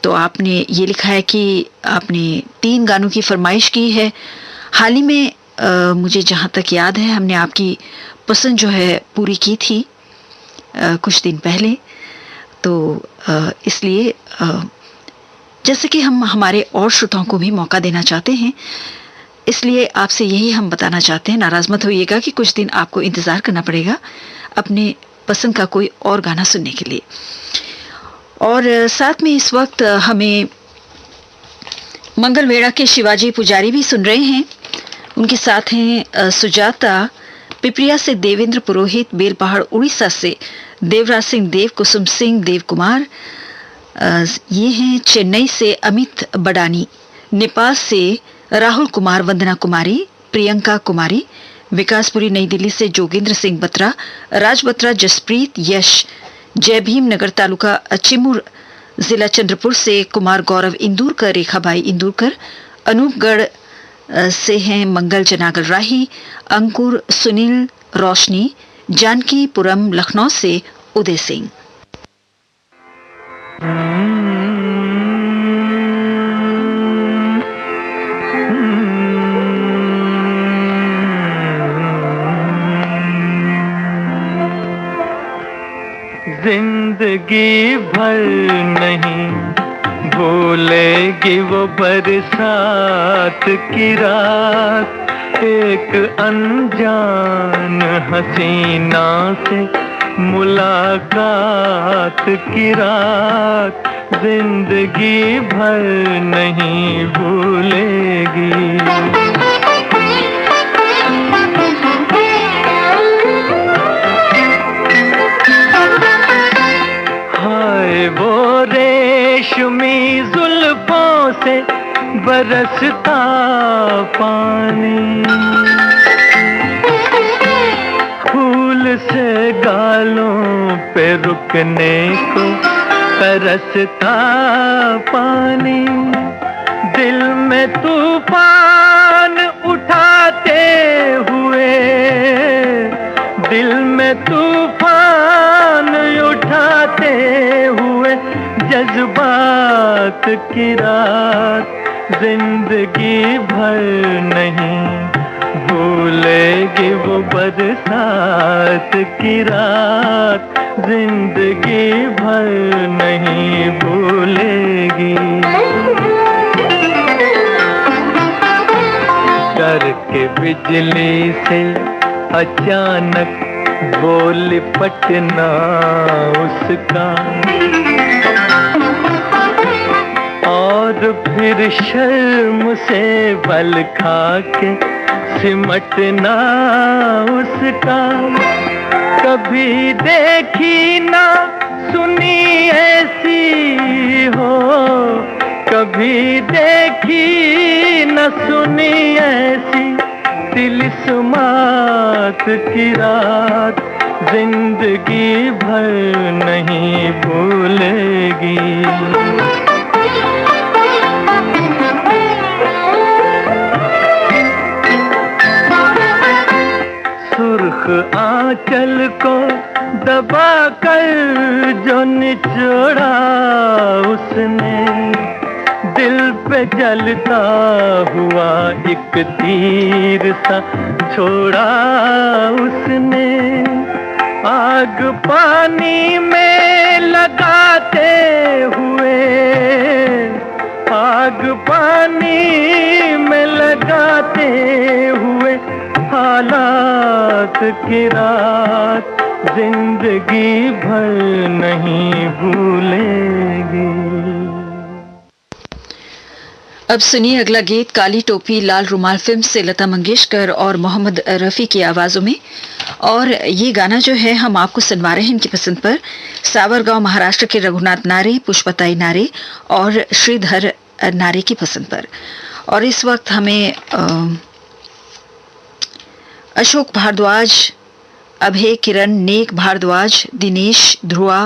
तो आपने ये लिखा है कि आपने 3 गानों की फरमाइश की है। हाल ही में मुझे जहाँ तक याद है हमने आपकी पसंद जो है पूरी की थी कुछ दिन पहले, तो इसलिए जैसे कि हम हमारे और श्रोताओं को भी मौका देना चाहते हैं, इसलिए आपसे यही हम बताना चाहते हैं, नाराज मत होइएगा कि कुछ दिन आपको इंतज़ार करना पड़ेगा अपने पसंद का कोई और गाना सुनने के लिए। और साथ में इस वक्त हमें मंगलवेड़ा के शिवाजी पुजारी भी सुन रहे हैं, उनके साथ हैं सुजाता, पिपरिया से देवेंद्र पुरोहित, बेलपहाड़ उड़ीसा से देवराज सिंह देव, कुसुम सिंह, देव कुमार, ये हैं चेन्नई से अमित बडानी, नेपाल से राहुल कुमार, वंदना कुमारी, प्रियंका कुमारी, विकासपुरी नई दिल्ली से जोगेंद्र सिंह बत्रा, राज बत्रा, जसप्रीत, यश, जय भीम नगर तालुका चिमूर जिला चंद्रपुर से कुमार गौरव इंदूरकर, रेखाबाई इंदूरकर, अनूपगढ़ से हैं मंगल जनागल राही, अंकुर, सुनील, रोशनी, जानकीपुरम लखनऊ से उदय सिंह। जिंदगी भर नहीं भूलेगी वो बरसात की रात, एक अनजान हसीना से मुलाकात की रात, जिंदगी भर नहीं भूलेगी। हाय वो रेशमी जुल्फों से बरसता पानी, फूल से गालों पे रुकने को तरसता पानी, दिल में तूफान उठाते हुए, दिल में तूफान उठाते हुए जज्बात की रात, जिंदगी भर नहीं भूलेगी वो बरसात की रात, जिंदगी भर नहीं भूलेगी। डर के बिजली से अचानक बोल पटना उसका, और फिर शर्म से बल खा के सिमटना उसका, कभी देखी ना सुनी ऐसी हो, कभी देखी न सुनी ऐसी तिलिस्मात की रात, जिंदगी भर नहीं भूलेगी। सुर्ख आंचल को दबा कर जो निचोड़ा उसने, दिल पे जलता हुआ एक तीर सा छोड़ा उसने, आग पानी में लगाते जाते हुए हालात की रात जिंदगी भर नहीं भूलेगी। अब सुनिए अगला गीत काली टोपी लाल रुमाल फिल्म से लता मंगेशकर और मोहम्मद रफी की आवाजों में। और ये गाना जो है हम आपको सुनवा रहे हैं इनकी पसंद पर सावरगांव महाराष्ट्र के रघुनाथ नारे, पुष्पताई नारे और श्रीधर नारे की पसंद पर। और इस वक्त हमें अशोक भारद्वाज, अभय किरण, नेक भारद्वाज, दिनेश, ध्रुवा,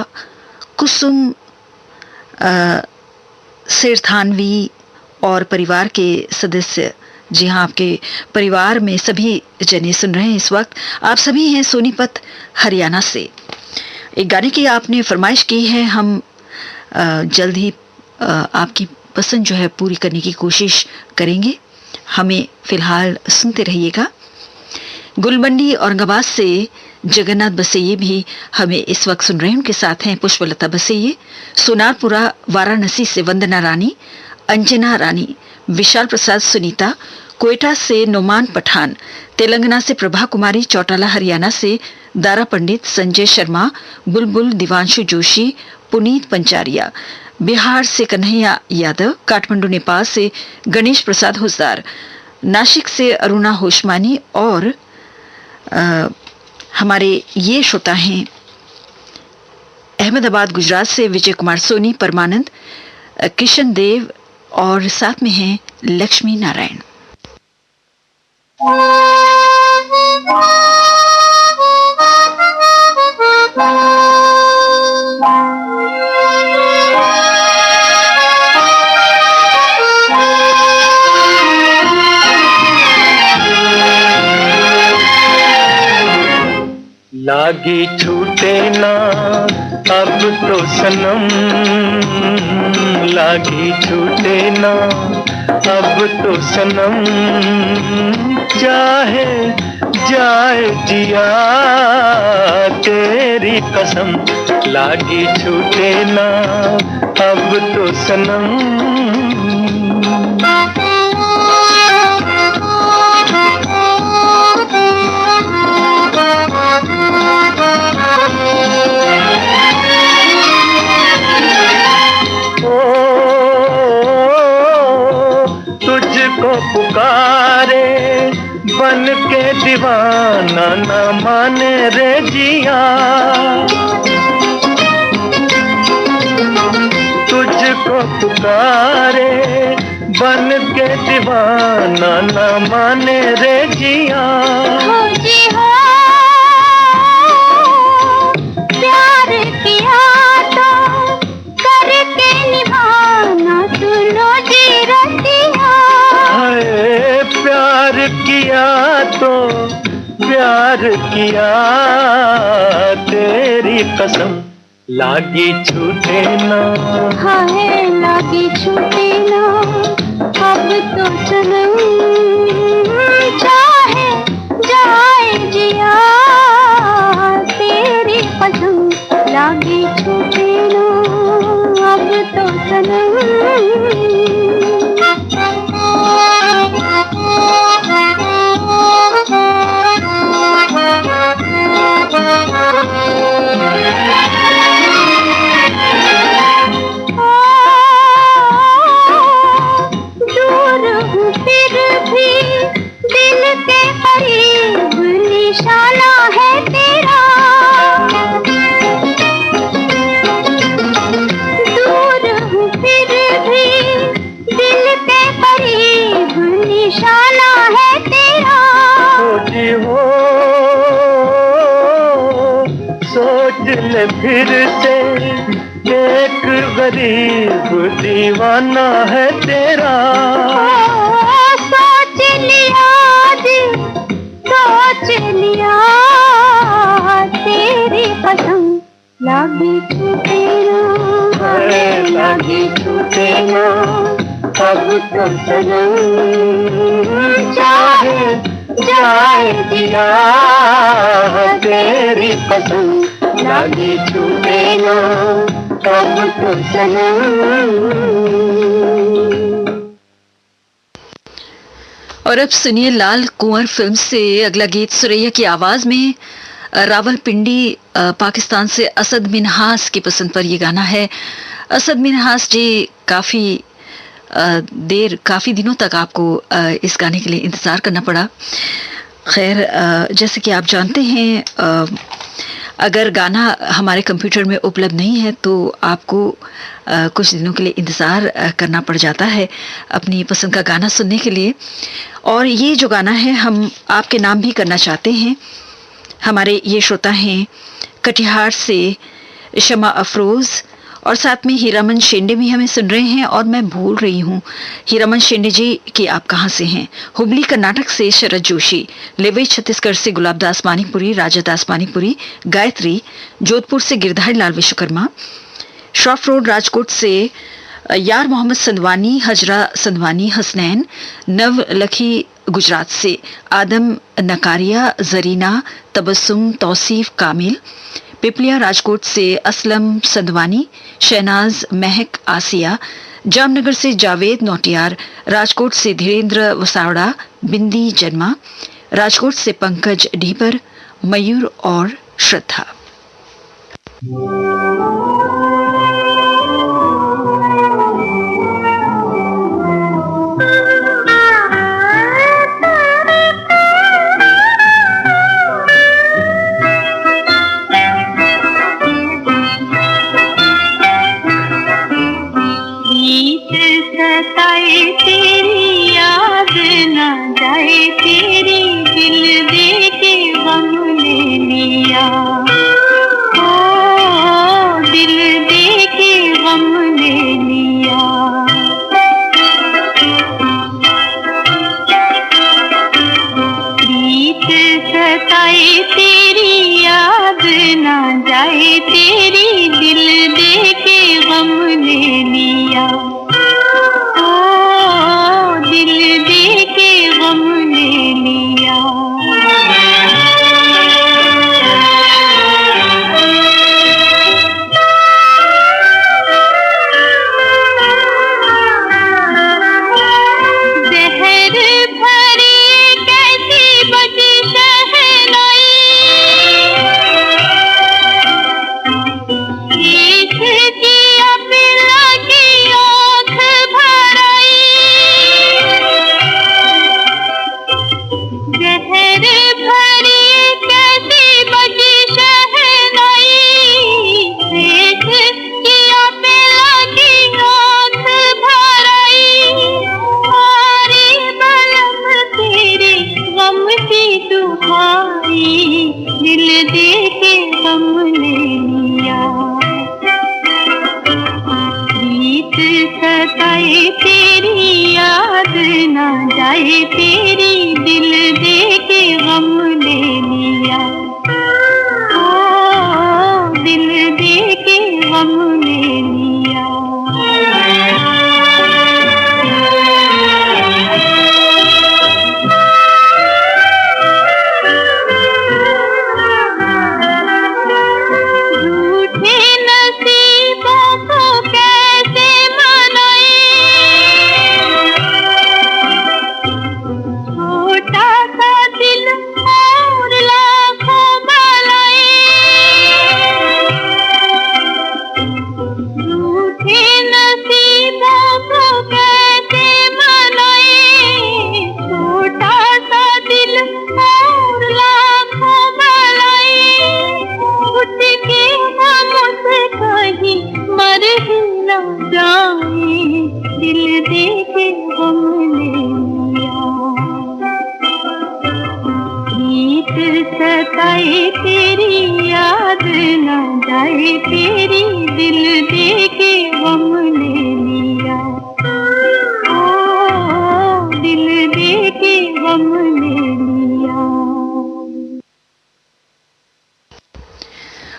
कुसुम सिरथानवी और परिवार के सदस्य, जी हाँ आपके परिवार में सभी जने सुन रहे हैं इस वक्त। आप सभी हैं सोनीपत हरियाणा से। एक गाने की आपने फरमाइश की है, हम जल्द ही आपकी पसंद जो है पूरी करने की कोशिश करेंगे। हमें फिलहाल सुनते रहिएगा। गुलमंडी औरंगाबाद से जगन्नाथ बसैये भी हमें इस वक्त सुन रहे हैं, उनके साथ हैं पुष्पलता बसैये। सोनारपुरा वाराणसी से वंदना रानी, अंजना रानी, विशाल प्रसाद सुनीता, कोयटा से नोमान पठान, तेलंगाना से प्रभा कुमारी, चौटाला हरियाणा से दारा पंडित, संजय शर्मा, बुलबुल, दिवांशु जोशी, पुनीत पंचारिया, बिहार से कन्हैया यादव, काठमांडू नेपाल से गणेश प्रसाद हुसदार, नासिक से अरुणा होशमानी और हमारे ये श्रोता हैं अहमदाबाद गुजरात से विजय कुमार सोनी, परमानंद, किशन देव और साथ में हैं लक्ष्मी नारायण। लागी छूटे ना अब तो सनम, लागी छूटे ना अब तो सनम, चाहे जाए जिया तेरी कसम, लागी छूटे ना अब तो सनम। पुकारे बन के दीवाना न माने रे जिया, तुझको पुकारे बन के दीवाना न माने रे जिया। प्यार किया तो करके निभाना, सुनो जी रतिया। प्यार किया तो प्यार किया तेरी कसम, लागी छूटे ना, हाय लागी छूटे ना अब तो सनम, चाहे जाए जिया तेरी कसम, लागी छूटे ना अब तो सनम। फिर से एक गरीब दीवाना है तेरा, सोच लिया दिल, सोच लिया तेरी कसम, लागी छूटे ना, लागी छूटे ना अब तो सनम, चाहे जाए दिया तेरी कसम, लागी छूटे ना अब तो सनम। और अब सुनिए लाल कुंवर फिल्म से अगला गीत सुरैया की आवाज में। रावलपिंडी पाकिस्तान से असद मिन्हास की पसंद पर यह गाना है। असद मिन्हास जी, काफी दिनों तक आपको इस गाने के लिए इंतजार करना पड़ा। खैर, जैसे कि आप जानते हैं, अगर गाना हमारे कंप्यूटर में उपलब्ध नहीं है तो आपको कुछ दिनों के लिए इंतज़ार करना पड़ जाता है अपनी पसंद का गाना सुनने के लिए। और ये जो गाना है हम आपके नाम भी करना चाहते हैं। हमारे ये श्रोता हैं कटिहार से शमा अफरोज़, और साथ में हीरामन शेंडे भी हमें सुन रहे हैं। और मैं भूल रही हूँ हीरामन शेंडे जी कि आप कहाँ से हैं। हुबली कर्नाटक से शरद जोशी, लेवई छत्तीसगढ़ से गुलाब दास मानिकपुरी, राजा दास मानिकपुरी, गायत्री, जोधपुर से गिरधारी लाल विश्वकर्मा, श्रॉफ रोड राजकोट से यार मोहम्मद संधवानी, हजरा संधवानी, हसनैन, नव लखी गुजरात से आदम नकारिया, जरीना, तबस्सुम, तौसीफ कामिल, पिपलिया राजकोट से असलम संधवानी, शहनाज, महक, आसिया, जामनगर से जावेद नौटियार, राजकोट से धीरेन्द्र वसावड़ा, बिंदी जन्मा, राजकोट से पंकज ढीपर, मयूर और श्रद्धा।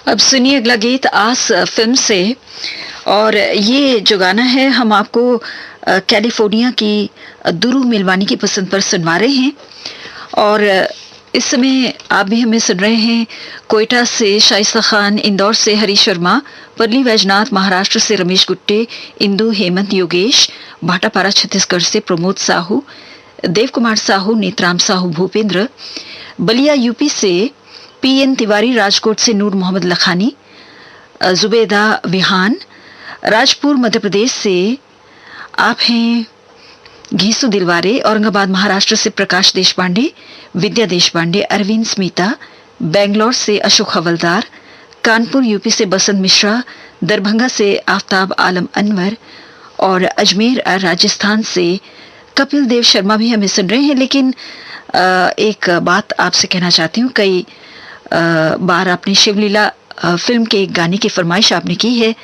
अब सुनिए अगला गीत आस फिल्म से। और ये जो गाना है हम आपको कैलिफोर्निया की दुरू मिलवानी की पसंद पर सुनवा रहे हैं। और इस समय आप भी हमें सुन रहे हैं कोयटा से शाइस्ता खान, इंदौर से हरीश शर्मा, परली वैजनाथ, महाराष्ट्र से रमेश गुट्टे, इंदू, हेमंत, योगेश, भाटापारा छत्तीसगढ़ से प्रमोद साहू, देव कुमार साहू, नेत्राम साहू, भूपेंद्र, बलिया यूपी से पीएन तिवारी, राजकोट से नूर मोहम्मद लखानी, जुबेदा विहान, राजपुर मध्य प्रदेश से आप हैं घीसू दिलवारे, औरंगाबाद महाराष्ट्र से प्रकाश देशपांडे, विद्या देशपांडे, अरविंद स्मिता, बेंगलोर से अशोक हवलदार, कानपुर यूपी से बसंत मिश्रा, दरभंगा से आफ्ताब आलम अनवर और अजमेर राजस्थान से कपिल देव शर्मा भी हमें सुन रहे हैं। लेकिन एक बात आपसे कहना चाहती हूँ, कई बार आपने शिवलीला फिल्म के एक गाने की फरमाइश आपने की है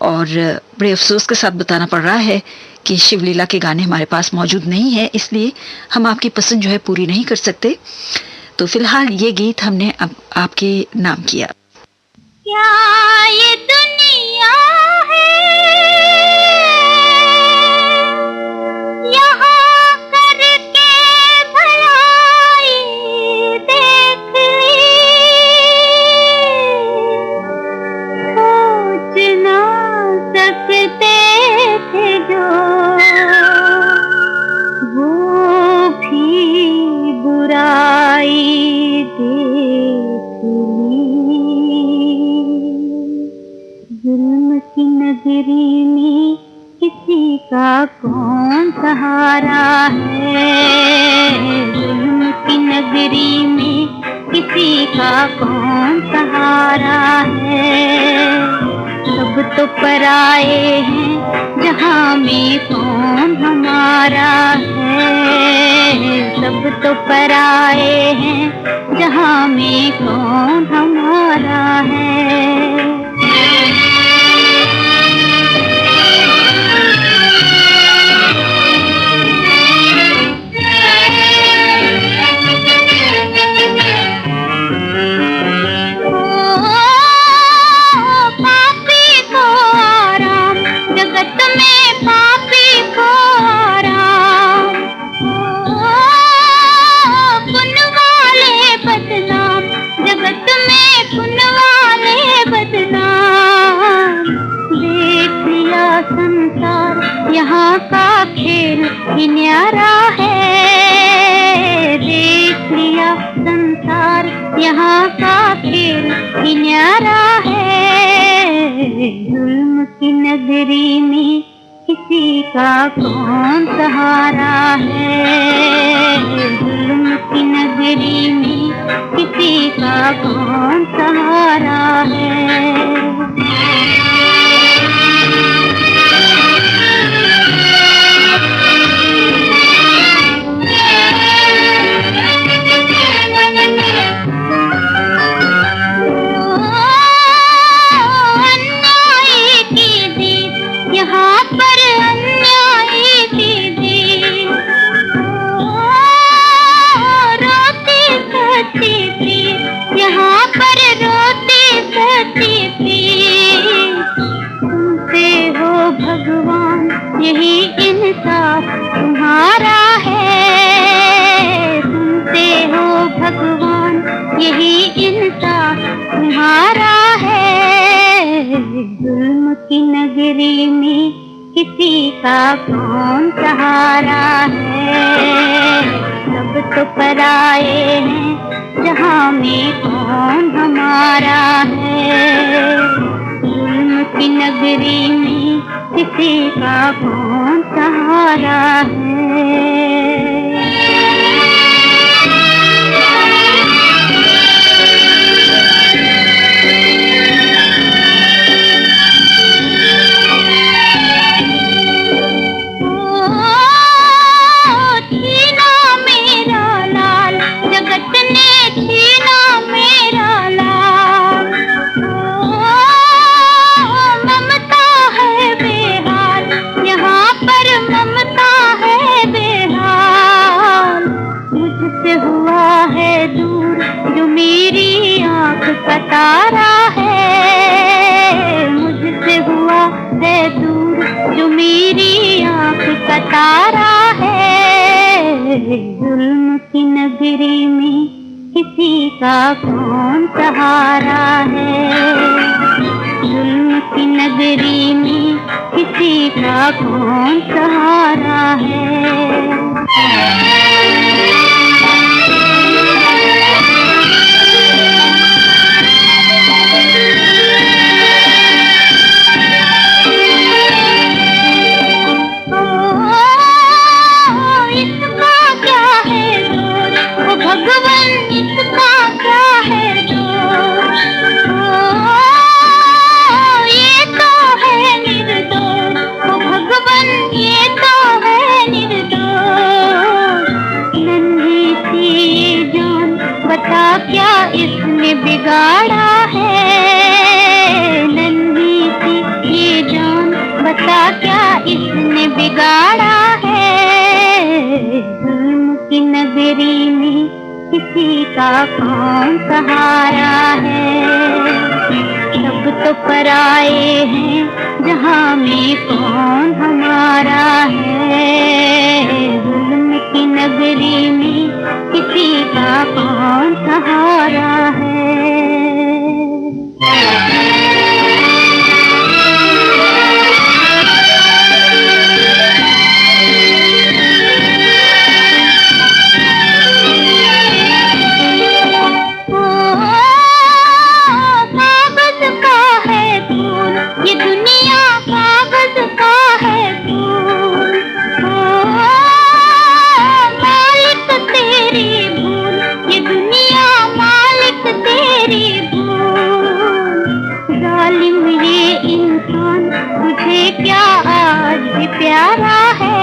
और बड़े अफसोस के साथ बताना पड़ रहा है कि शिवलीला के गाने हमारे पास मौजूद नहीं है, इसलिए हम आपकी पसंद जो है पूरी नहीं कर सकते। तो फिलहाल ये गीत हमने अब आपके नाम किया। क्या ये दुनिया है, यहाँ करके भलाई देख सोच ना सकते थे जो वो भी बुराई देख जुल्म की नगरी में किसी का कौन सहारा है, जुल्म की नगरी में किसी का कौन सहारा है। सब तो पराए हैं जहाँ में कौन हमारा है, सब तो पराए हैं जहाँ में कौन हमारा है। यहाँ का खेल ही न्यारा है, देख लिया संसार यहाँ का खेल ही न्यारा है। जुल्म की नगरी में किसी का कौन सहारा है, जुल्म की नगरी में किसी का कौन सहारा है। यही इंसाफ तुम्हारा है, सुनते हो भगवान यही इंसाफ तुम्हारा है। जुल्म की नगरी में किसी का कौन सहारा है, सब तो पराए हैं जहाँ में कौन हमारा है। जुल्म की नगरी में किसी का कौन सहारा है। तारा है मुझसे हुआ है दूर जो मेरी आँख का तारा है। जुल्म की नगरी में किसी का कौन सहारा है, जुल्म की नगरी में किसी का कौन सहारा है। क्या इसने बिगाड़ा है, नन्ही सी ये जान, बता क्या इसने बिगाड़ा है। जुल्म की नगरी में किसी का कौन सहारा है। सब तो पराए हैं, जहां में कौन हमारा है। जुल्म की नगरी में किसी का कौन सहारा है। कागज का है फूल, ये दुनिया कागज का है फूल। मालिक तेरी भूल, ये दुनिया मालिक तेरी भूल। जालिम ये इंसान तुझे क्या आज भी प्यारा है।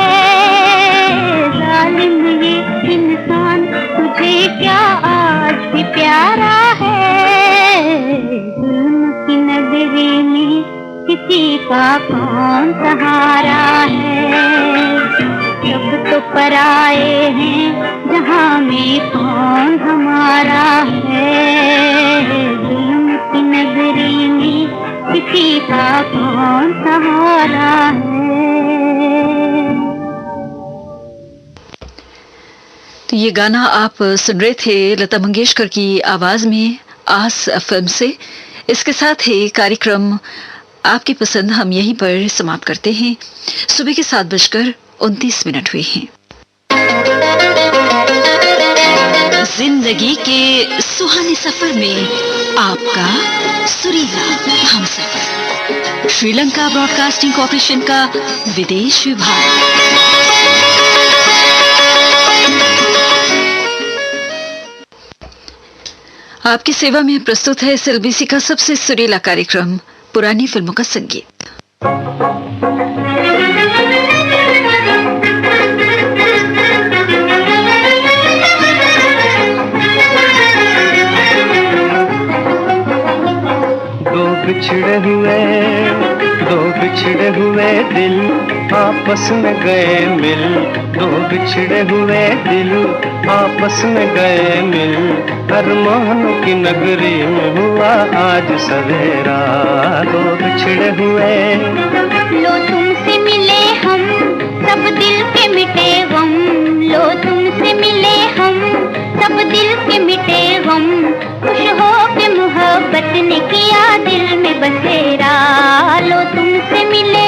जालिम ये इंसान तुझे क्या आज भी प्यारा है। जुल्म की नगरी में किसी का कौन सहारा है। सब तो पराए हैं, जहां में कौन हमारा है। जुल्म की नगरी में किसी का कौन सहारा है। तो ये गाना आप सुन रहे थे लता मंगेशकर की आवाज में आस फिल्म से। इसके साथ ही कार्यक्रम आपकी पसंद हम यहीं पर समाप्त करते हैं। सुबह के 7:29 हुए हैं। जिंदगी के सुहाने सफर में आपका सुरीला हमसफर, श्रीलंका ब्रॉडकास्टिंग कॉर्पोरेशन का विदेश विभाग। आपकी सेवा में प्रस्तुत है एसएलबीसी का सबसे सुरीला कार्यक्रम, पुरानी फिल्मों का संगीत। दो बिछड़े हुए दिल आपस में गए मिल। दो बिछड़े हुए दिल आपस में गए मिल। अरमानों की नगरी में हुआ आज सवेरा। दो बिछड़े हुए लो तुमसे मिले हम, सब दिल के मिटे गम। लो तुमसे मिले हम, सब दिल के मिटे गम। खुश हो के मोहब्बत ने किया दिल में बसेरा। लो तुमसे मिले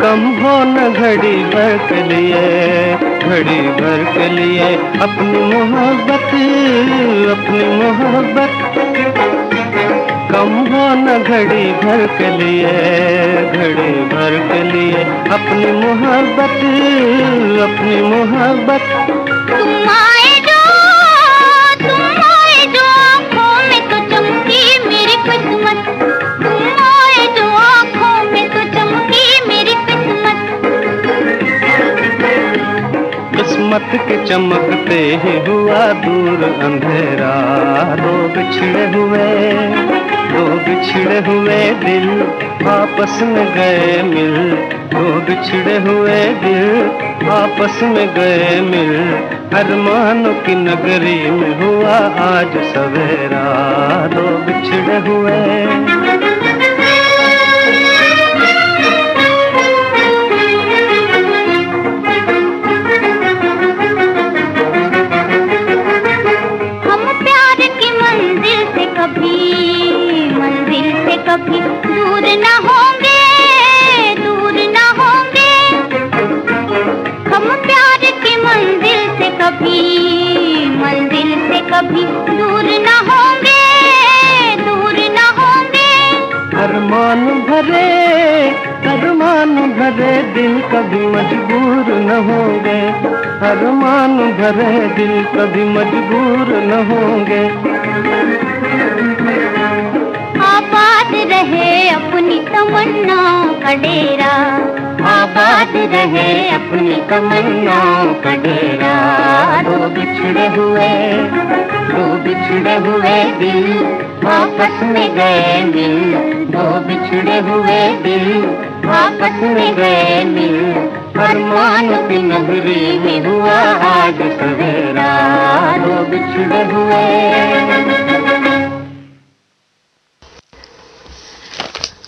कम हो न घड़ी भर के लिए, घड़ी भर के लिए अपनी मोहब्बत, अपनी मोहब्बत। कम हो न घड़ी भर के लिए, घड़ी भर के लिए अपनी मोहब्बत, अपनी मोहब्बत। तुम आए जो आँखों में तो चमकी मेरी किस्मत। तुम आए जो आँखों में तो चमकी मेरी किस्मत। किस्मत के चमकते ही हुआ दूर अंधेरा। दो बिछड़े हुए, दो बिछड़े हुए दिल आपस में गए मिल। दो बिछड़े हुए दिल आपस में गए मिल। अरमानों की नगरी में हुआ आज सवेरा। दो बिछड़े हुए कभी मंजिल से कभी दूर न होंगे, दूर न होंगे। अरमान भरे दिल कभी मजबूर न होंगे, अरमान भरे दिल कभी मजबूर न होंगे। आबाद रहे अपनी तमन्नाओं का डेरा, आबाद रहे अपनी तमन्नाओं का डेरा। दो बिछड़े हुए दिल आपस में गए मिल, दो बिछड़े हुए दिल आपस में गए मिल। अरमान की नगरी में हुआ आज सवेरा, दो बिछड़े हुए।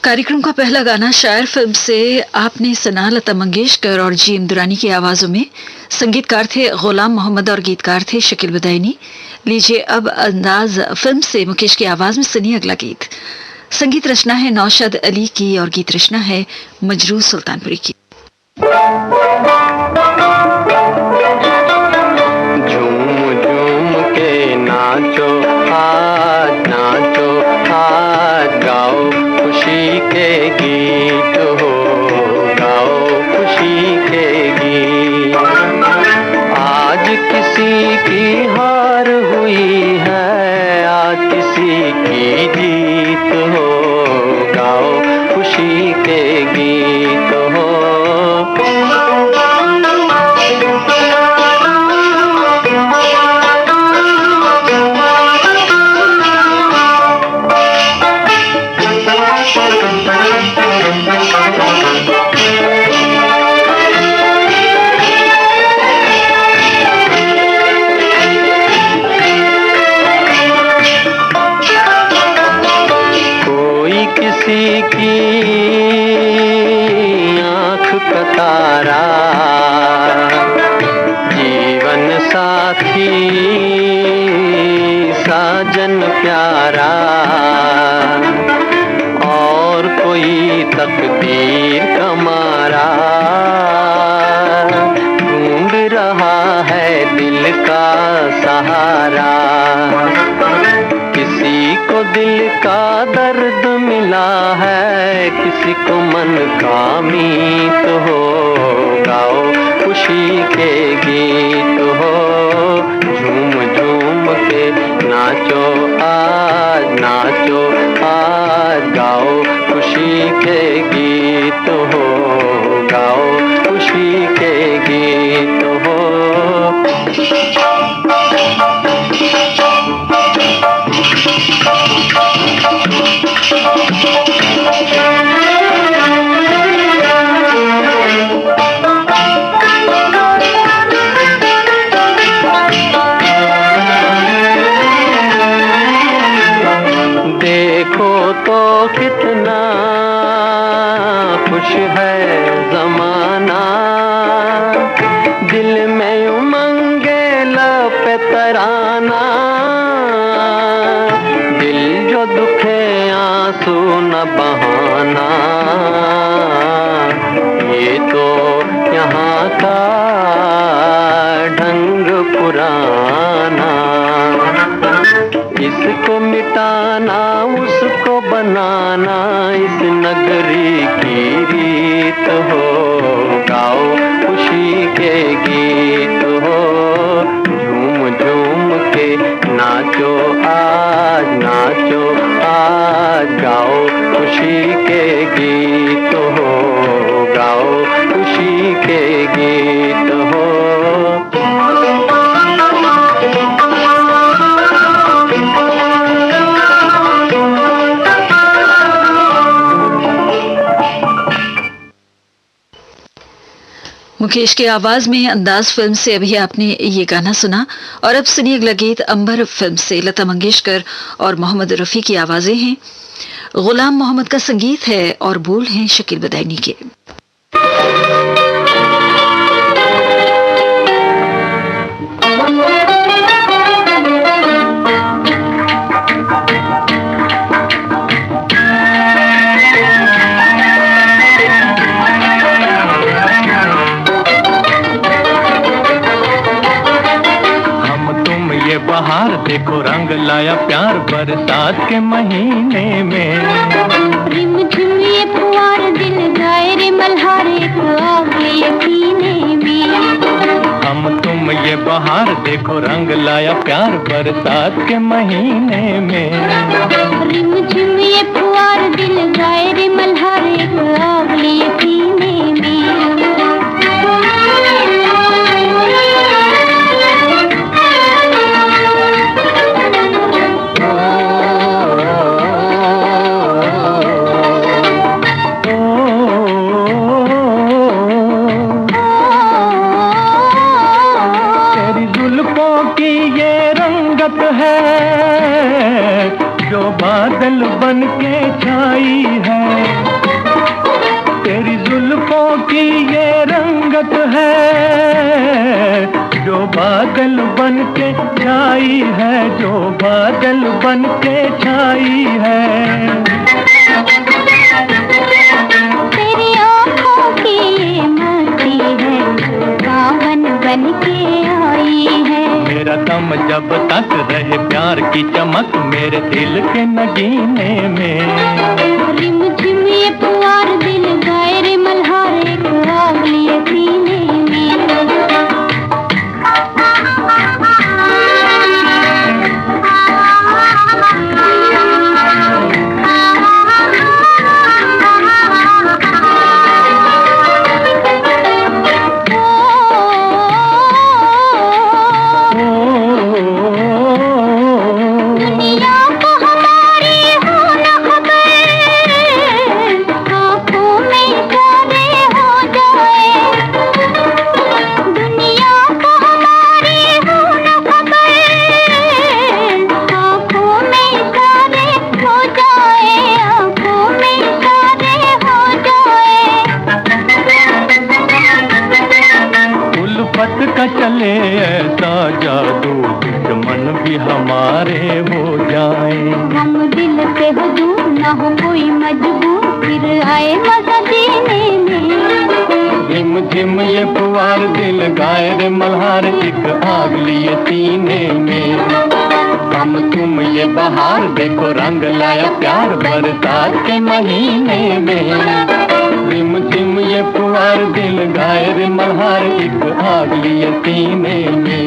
कार्यक्रम का पहला गाना शायर फिल्म से आपने सुना लता मंगेशकर और जीएम दुरानी की आवाजों में। संगीतकार थे गुलाम मोहम्मद और गीतकार थे शकील बदायूनी। लीजिए अब अंदाज फिल्म से मुकेश की आवाज में सुनिए अगला गीत। संगीत रचना है नौशाद अली की और गीत रचना है मजरू सुल्तानपुरी की। झूम झूम के नाचो आज, नाचो आज, गाओ खुशी के गीत हो, गाओ खुशी के गीत। आज किसी की हार हुई है, आज किसी की जीत हो, गाओ खुशी के गीत हो। किसी की आँख का तारा, जीवन साथी साजन प्यारा, और कोई तकदीर का मारा ढूंढ रहा है दिल का सहारा। किसी को दिल का दर्द मिला है, किसी को मन का मीत हो, गाओ खुशी के गीत हो। झूम झूम के नाचो आज, नाचो आज, गाओ खुशी के गीत हो, गाओ खुशी के गीत हो। देखो तो कितना खुश है ज़माना, दिल में उमंगे लपे तराना। दिल जो दुखे आंसू न बहाना, ये तो यहाँ का ढंग पुराना। इसको मिटाना उसको बनाना, इस नगरी की रीत हो, गाओ खुशी के गीत हो। झूम झूम के नाचो आज, नाचो आज, गाओ खुशी के गीत हो, गाओ खुशी के गीत हो। मुकेश की आवाज में अंदाज फिल्म से अभी आपने ये गाना सुना। और अब सुनिए अगला गीत अंबर फिल्म से। लता मंगेशकर और मोहम्मद रफी की आवाजें हैं, गुलाम मोहम्मद का संगीत है और बोल हैं शकील बदायूनी के। बहार देखो रंग लाया प्यार बरसात के महीने में। रिम झिम ये फुहार दिल गाए रे मल्हार एक आग यकीने में। हम तुम ये बहार देखो रंग लाया प्यार बरसात के महीने में। रिम झिम ये फुहार दिल गाए रे मल्हार एक आग यकीने में। बादल बन के छाई है तेरी जुल्फों की ये रंगत है, जो बादल बन के छाई है, जो बादल बन के छाई है। तेरी आँखों की मस्ती है, सावन बन के आई है। मेरा दम जब तक रहे प्यार की चमक मेरे दिल के नगीने में। रिम झिम ये फुहार दिल गाए रे मल्हार एक आग लिए सीने में। चले ऐसा जादू दुश्मन भी हमारे हो जाए। हम दिल से हुजूम न हो कोई मजबूर फिर आए मजा देने में। झिम झिम ये फुहार दिल गाए रे मल्हार एक आग लिए सीने में। हम तुम ये बहार देखो रंग लाया प्यार बरसात के महीने में। झिम झिम ये फुहार दिल गाए रे मल्हार एक आग लिए सीने में।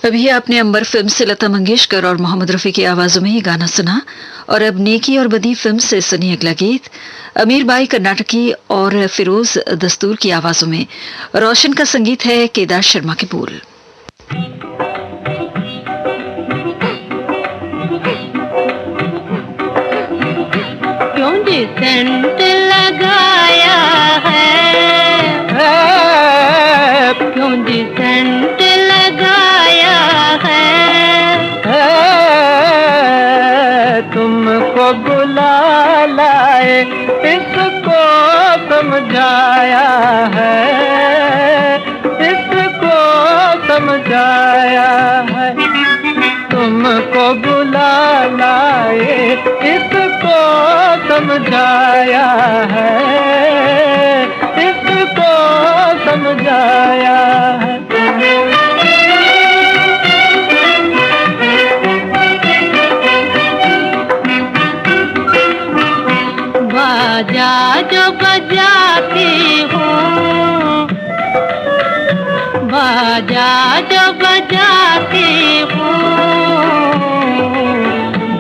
अभी आपने अंबर फिल्म से लता मंगेशकर और मोहम्मद रफी की आवाजों में ये गाना सुना। और अब नेकी और बदी फिल्म से सुनिए अगला गीत। अमीर बाई कर्नाटकी और फिरोज दस्तूर की आवाजों में। रोशन का संगीत है, केदार शर्मा के बोल। क्यों जी सेंट लगाया है, क्यों जी सेंट लगाया है। तुमको बुला लाए इसको समझाया है, इसको समझाया है। तुमको बुला लाए इसको समझाया है, इसको समझाया है। बाजा जो बजाती हूँ, बाजा जो बजाती हूँ,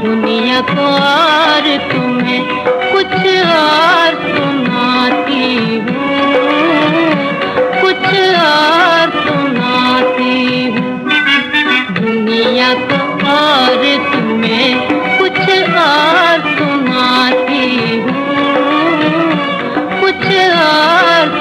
दुनिया को और तुम्हें कुछ और सुनाती हूँ, कुछ और सुनाती हूँ। दुनिया को और तुम्हें कुछ और सुनाती हूँ, कुछ और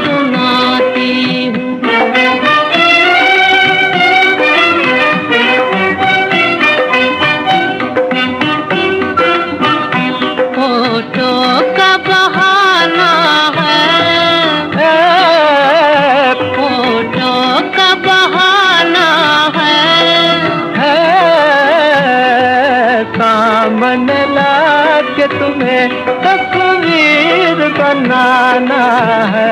के तुम्हें तस्वीर बनाना है,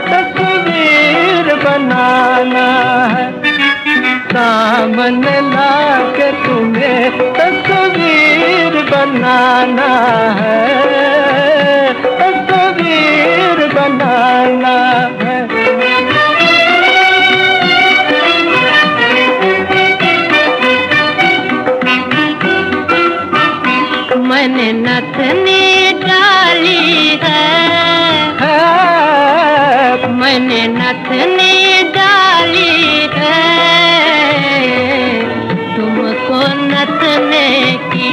तस्वीर बनाना है। सामने ला के तुम्हें तस्वीर बनाना है, तस्वीर बनाना है। मैंने नथनी डाली है, मैंने नथनी डाली है, तुमको नथने की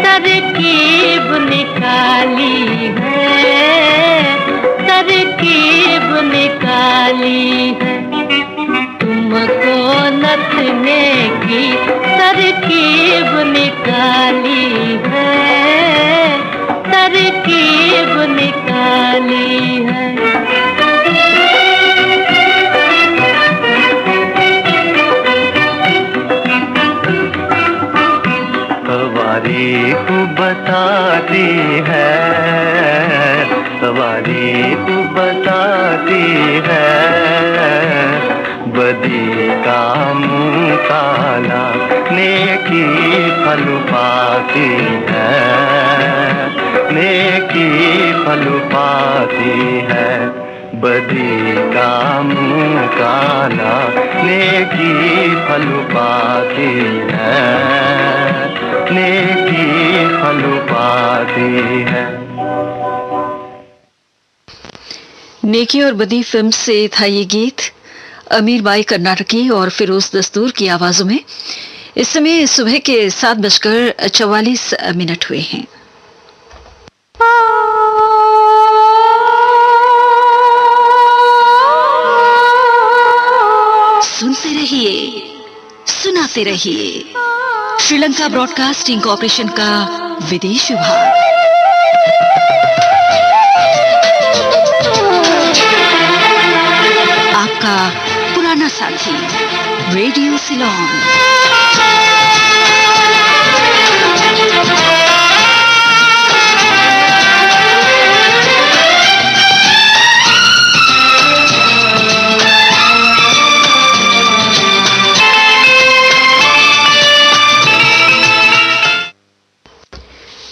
तरकीब निकाली है, तरकीब निकाली है। तुमको नथने की तरकीब निकाली है, तरकीब निकाली है। तवारीख बताती है, तवारीख बताती है, बदी का मुँह काला नेकी फल पाती है, नेकी फल पाती है। बदी का मुँह काला नेकी फल पाती है, नेकी फल पाती है। नेकी और बदी फिल्म से था ये गीत, अमीर बाई कर्नाटकी और फिरोज दस्तूर की आवाजों में। इस समय सुबह के 7:44 हुए हैं। सुनते रहिए, सुनाते रहिए, श्रीलंका ब्रॉडकास्टिंग कॉरपोरेशन का विदेश विभाग। आपका पुराना साथी रेडियो सिलोन।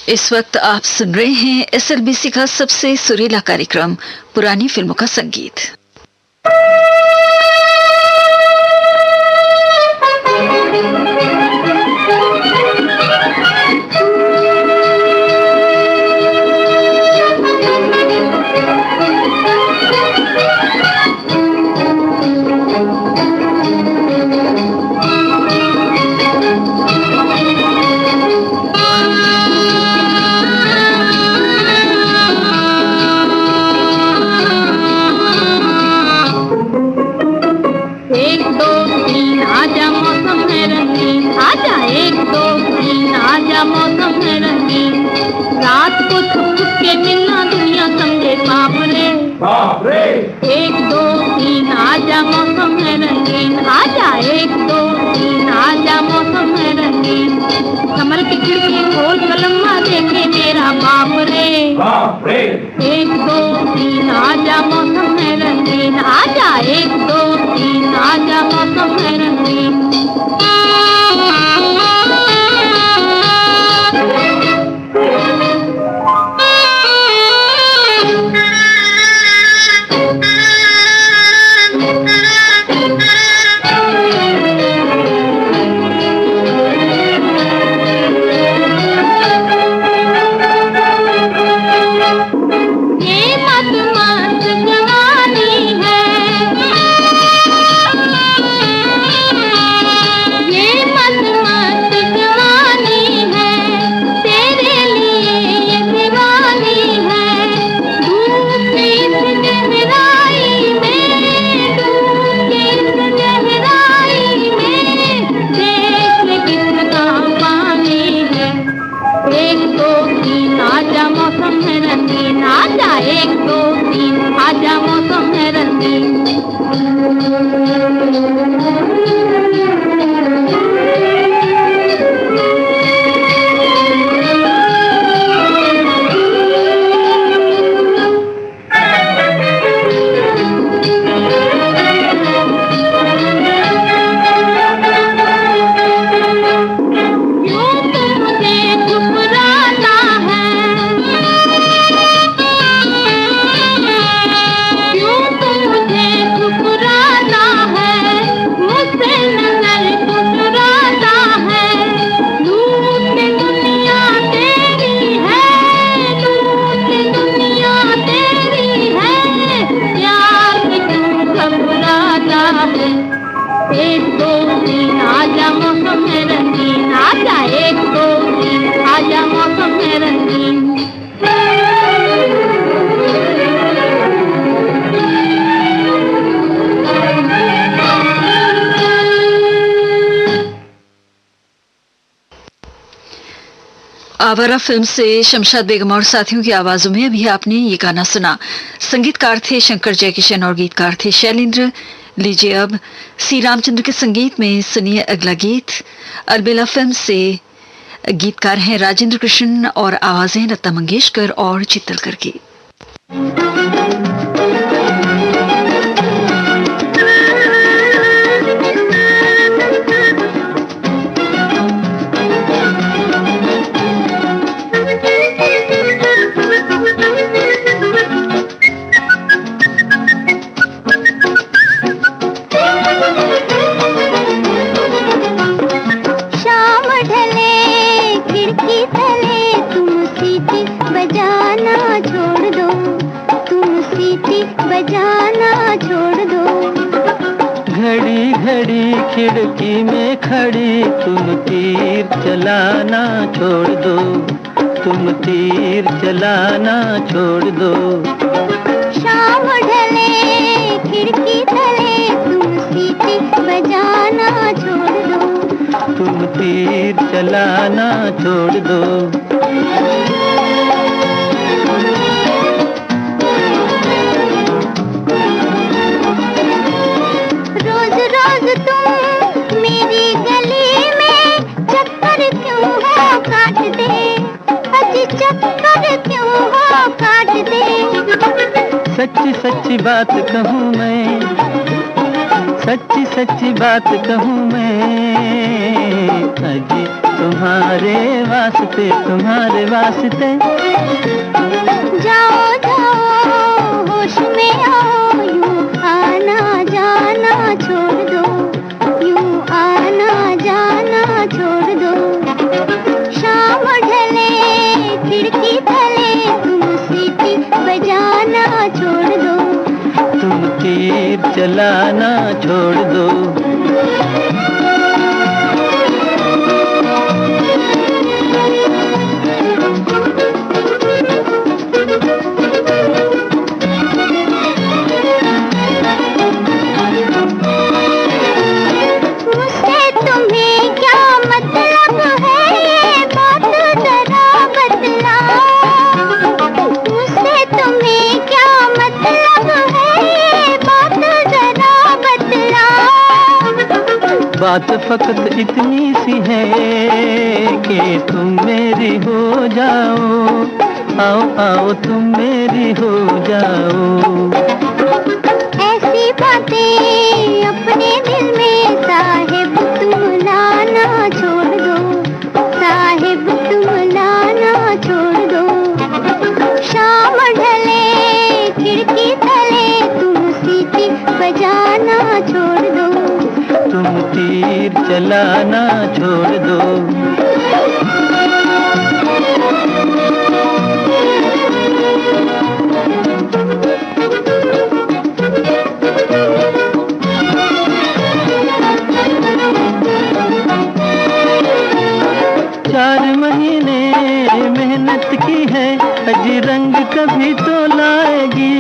इस वक्त आप सुन रहे हैं एसएलबीसी का सबसे सुरीला कार्यक्रम पुरानी फिल्मों का संगीत। रात को छुप छुप के मिलना दुनिया समझे बाप रे, बाप रे। 1 2 3 आजा मौसम है रंगीन, आजा 1 2 3 आजा मौसम है रंगीन। कमर की खिड़की खोल कलम्मा देखे मेरा बाप रे, बाप रे। 1 2 3 आजा मौसम है रंगीन, आजा 1 2 3 आजा मौसम है रंगीन। ये आवारा फिल्म से शमशाद बेगम और साथियों की आवाजों में अभी आपने ये गाना सुना। संगीतकार थे शंकर जयकिशन और गीतकार थे शैलेंद्र। लीजिए अब सी रामचंद्र के संगीत में सुनिए अगला गीत। अलबेला फिल्म से गीतकार हैं राजेंद्र कृष्ण और आवाजें लता मंगेशकर और चित्तलकर की। खिड़की में खड़ी तुम तीर चलाना छोड़ दो, तुम तीर चलाना छोड़ दो। शाम ढले खिड़की तले तुम सीटी बजाना छोड़ दो, तुम तीर चलाना छोड़ दो। सच्ची सच्ची बात कहूँ मैं, सच्ची सच्ची बात कहूँ मैं, अजी तुम्हारे वास्ते, तुम्हारे वास्ते। जाओ जाओ होश में आओ, यूं आना जाना छोड़ दो, यूं आना जाना छोड़ दो। शाम ढले खिड़की तले तुम सीटी बजाना छोड़ दो, तुम तीर चलाना छोड़ दो। बात फकत इतनी सी है कि तुम मेरी हो जाओ, आओ आओ तुम मेरी हो जाओ। ऐसी बातें अपने दिल में साहिब तुम लाना छोड़ दो, साहिब तुम लाना छोड़ दो। शाम ढले खिड़की तले तुम सीटी बजाना छोड़ दो, तुम तीर चलाना छोड़ दो। चार महीने मेहनत की है, अजी रंग कभी तो लाएगी।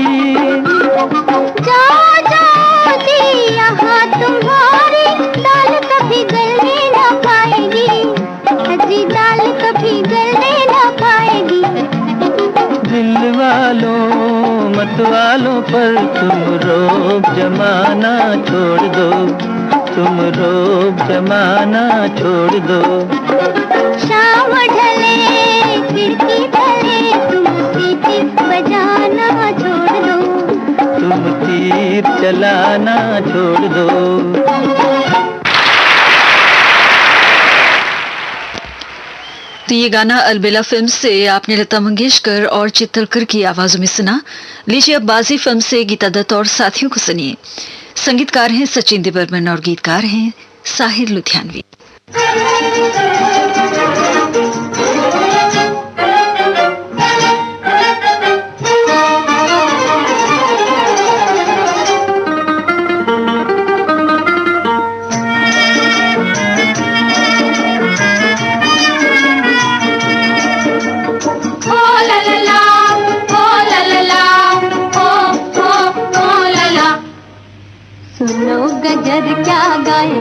जाओ जाओ जी यहाँ तुम्हारी दाल कभी गलने न पाएगी, अजी दाल कभी गलने न पाएगी। दिल वालों मत वालों पर तुम रोब जमाना छोड़ दो, तुम रोब जमाना छोड़ दो। शाम ढले खिड़की तले तुम सीटी बजाना छोड़ दो, तुम तीर चलाना छोड़ दो। तो ये गाना अलबेला फिल्म से आपने लता मंगेशकर और चित्तलकर की आवाजों में सुना। लीजिए अब बाजी फिल्म से गीता दत्त और साथियों को सुनिए। संगीतकार हैं सचिन देवर्मन और गीतकार हैं साहिर लुधियानवी। सुनो गजर क्या गाए,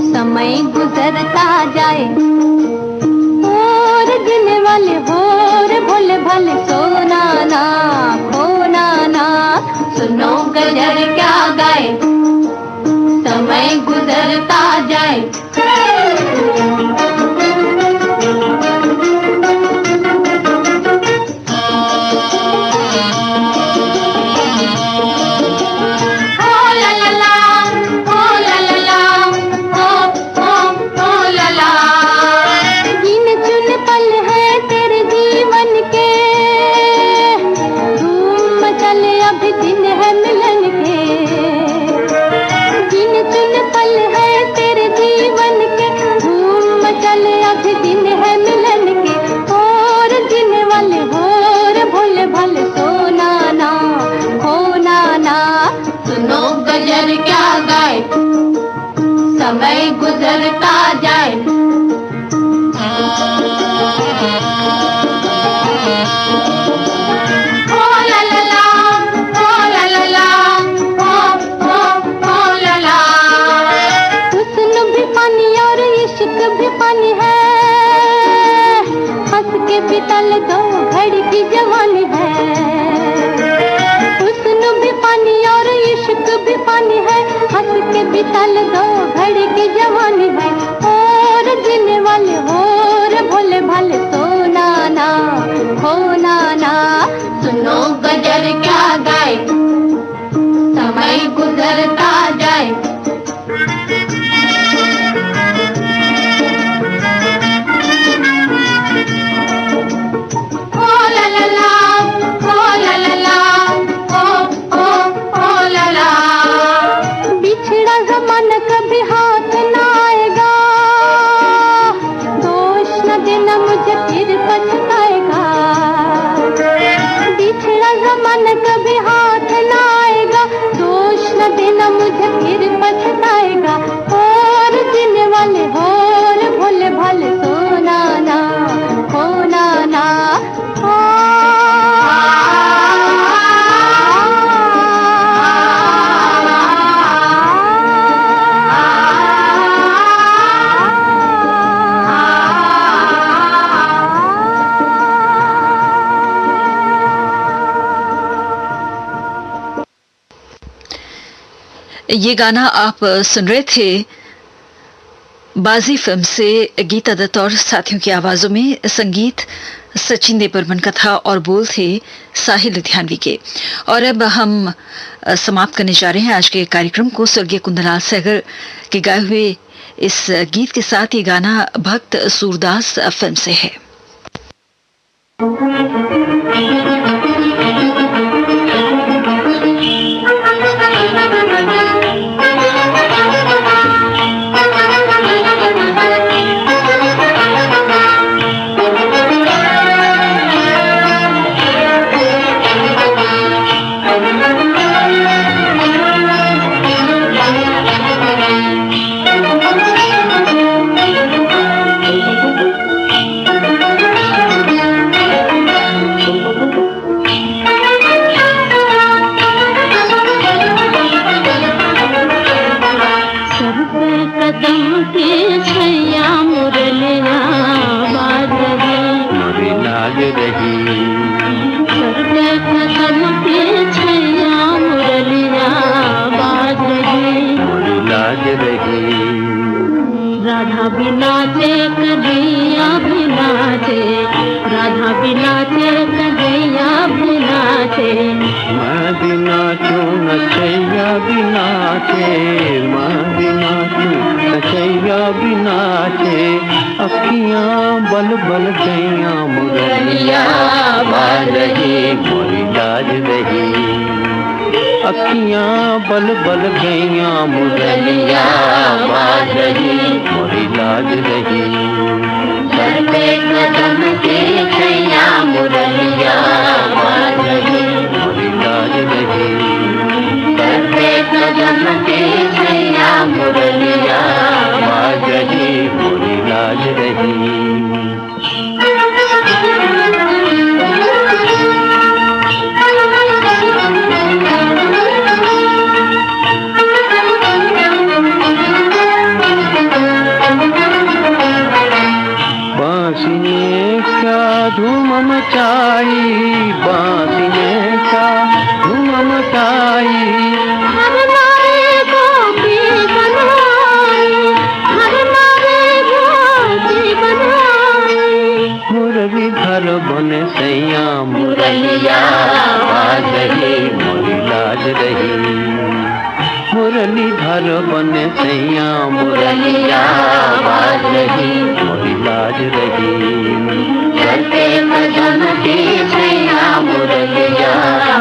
समय गुजरता जाए और वाले हो रे भोले भाले, सोना ना खोना ना। सुनो गजर क्या गाए, समय गुजरता जाए। समय गुजरता जाए। ओ ला ला ला, ओ ला ला ला, ओ ला ला। हुस्न भी पानी और इश्क भी पानी है, हंस के बितल दो घड़ी की जवानी है। हुस्न भी पानी और इश्क भी पानी है, हंस के बितल दो घड़ी की जवानी है। और जीने वाले हो रे भोले भाले, सोना ना खोना ना। सुनो गजर क्या गाए, समय गुजरता जाए। ओ ला ला ला, ओ ला ला ला, ओ ला ला। बिछड़ा ज़माना कभी हाथ न आएगा, दोष न देना मुझे फिर पछताएगा। बिछड़ा ज़माना कभी हाथ न आएगा, दोष न देना मुझे फिर पछताएगा। और जीने वाले हो रे भोले भाले, सोना ना खोना ना। ये गाना आप सुन रहे थे बाजी फिल्म से गीता दत्त और साथियों की आवाजों में। संगीत सचिन देव बर्मन का था और बोल थे साहिल लुधियानवी के। और अब हम समाप्त करने जा रहे हैं आज के कार्यक्रम को स्वर्गीय कुंदनलाल सहगल के गाए हुए इस गीत के साथ। ये गाना भक्त सूरदास फिल्म से है। राधा बिना चे कन्हैया बिना चे, राधा बिना चे कन्हैया बिना चे। मैं बिना क्यों नचैया बिना चे, मैं बिना क्यों नचैया बिना चे। अखियां बल बल गैया मुरलिया बाज रही मोरी लाज रही। अखियां बल बल गैया मुरलिया बाज रही मोरी लाज रही। सर पे कदम के छैया मुरलिया बाज रही मोरी लाज रही। सर पे कदम के छैया मुरलिया बाज रही मोरी लाज रही। मुरलीधर बने सैया मुरलिया बाज रही मोरी लाज रही चलते कदम की सैया मुरलिया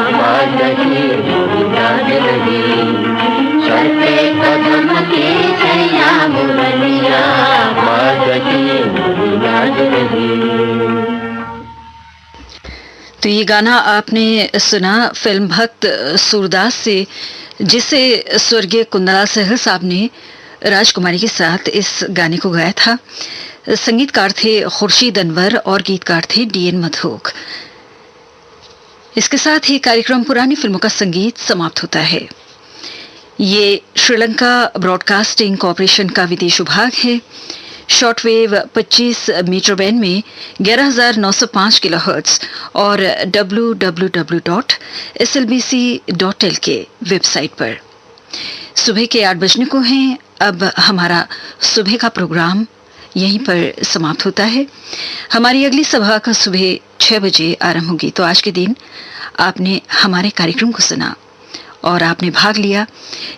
बाज रही मोरी लाज रही चलते कदम की सैया मुरलिया बाज रही मोरी लाज रही। तो ये गाना आपने सुना फिल्म भक्त सूरदास से, जिसे स्वर्गीय कुंदला सहगल साहब ने राजकुमारी के साथ इस गाने को गाया था। संगीतकार थे खुर्शीद अनवर और गीतकार थे डीएन मधोक। इसके साथ ही कार्यक्रम पुरानी फिल्मों का संगीत समाप्त होता है। ये श्रीलंका ब्रॉडकास्टिंग कॉरपोरेशन का विदेश विभाग है। शॉर्टवेव 25 मीटर बैंड में 11,905 किलोहर्ट्ज और www.slbc.l के वेबसाइट पर। सुबह के 8 बजने को हैं। अब हमारा सुबह का प्रोग्राम यहीं पर समाप्त होता है। हमारी अगली सभा का सुबह 6 बजे आरंभ होगी। तो आज के दिन आपने हमारे कार्यक्रम को सुना और आपने भाग लिया,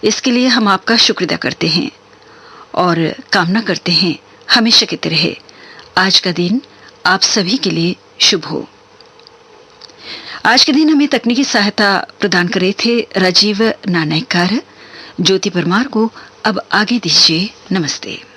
इसके लिए हम आपका शुक्र अदा करते हैं और कामना करते हैं हमेशा की तरह आज का दिन आप सभी के लिए शुभ हो। आज के दिन हमें तकनीकी सहायता प्रदान कर रहे थे राजीव नानायकार। ज्योति परमार को अब आगे दीजिए नमस्ते।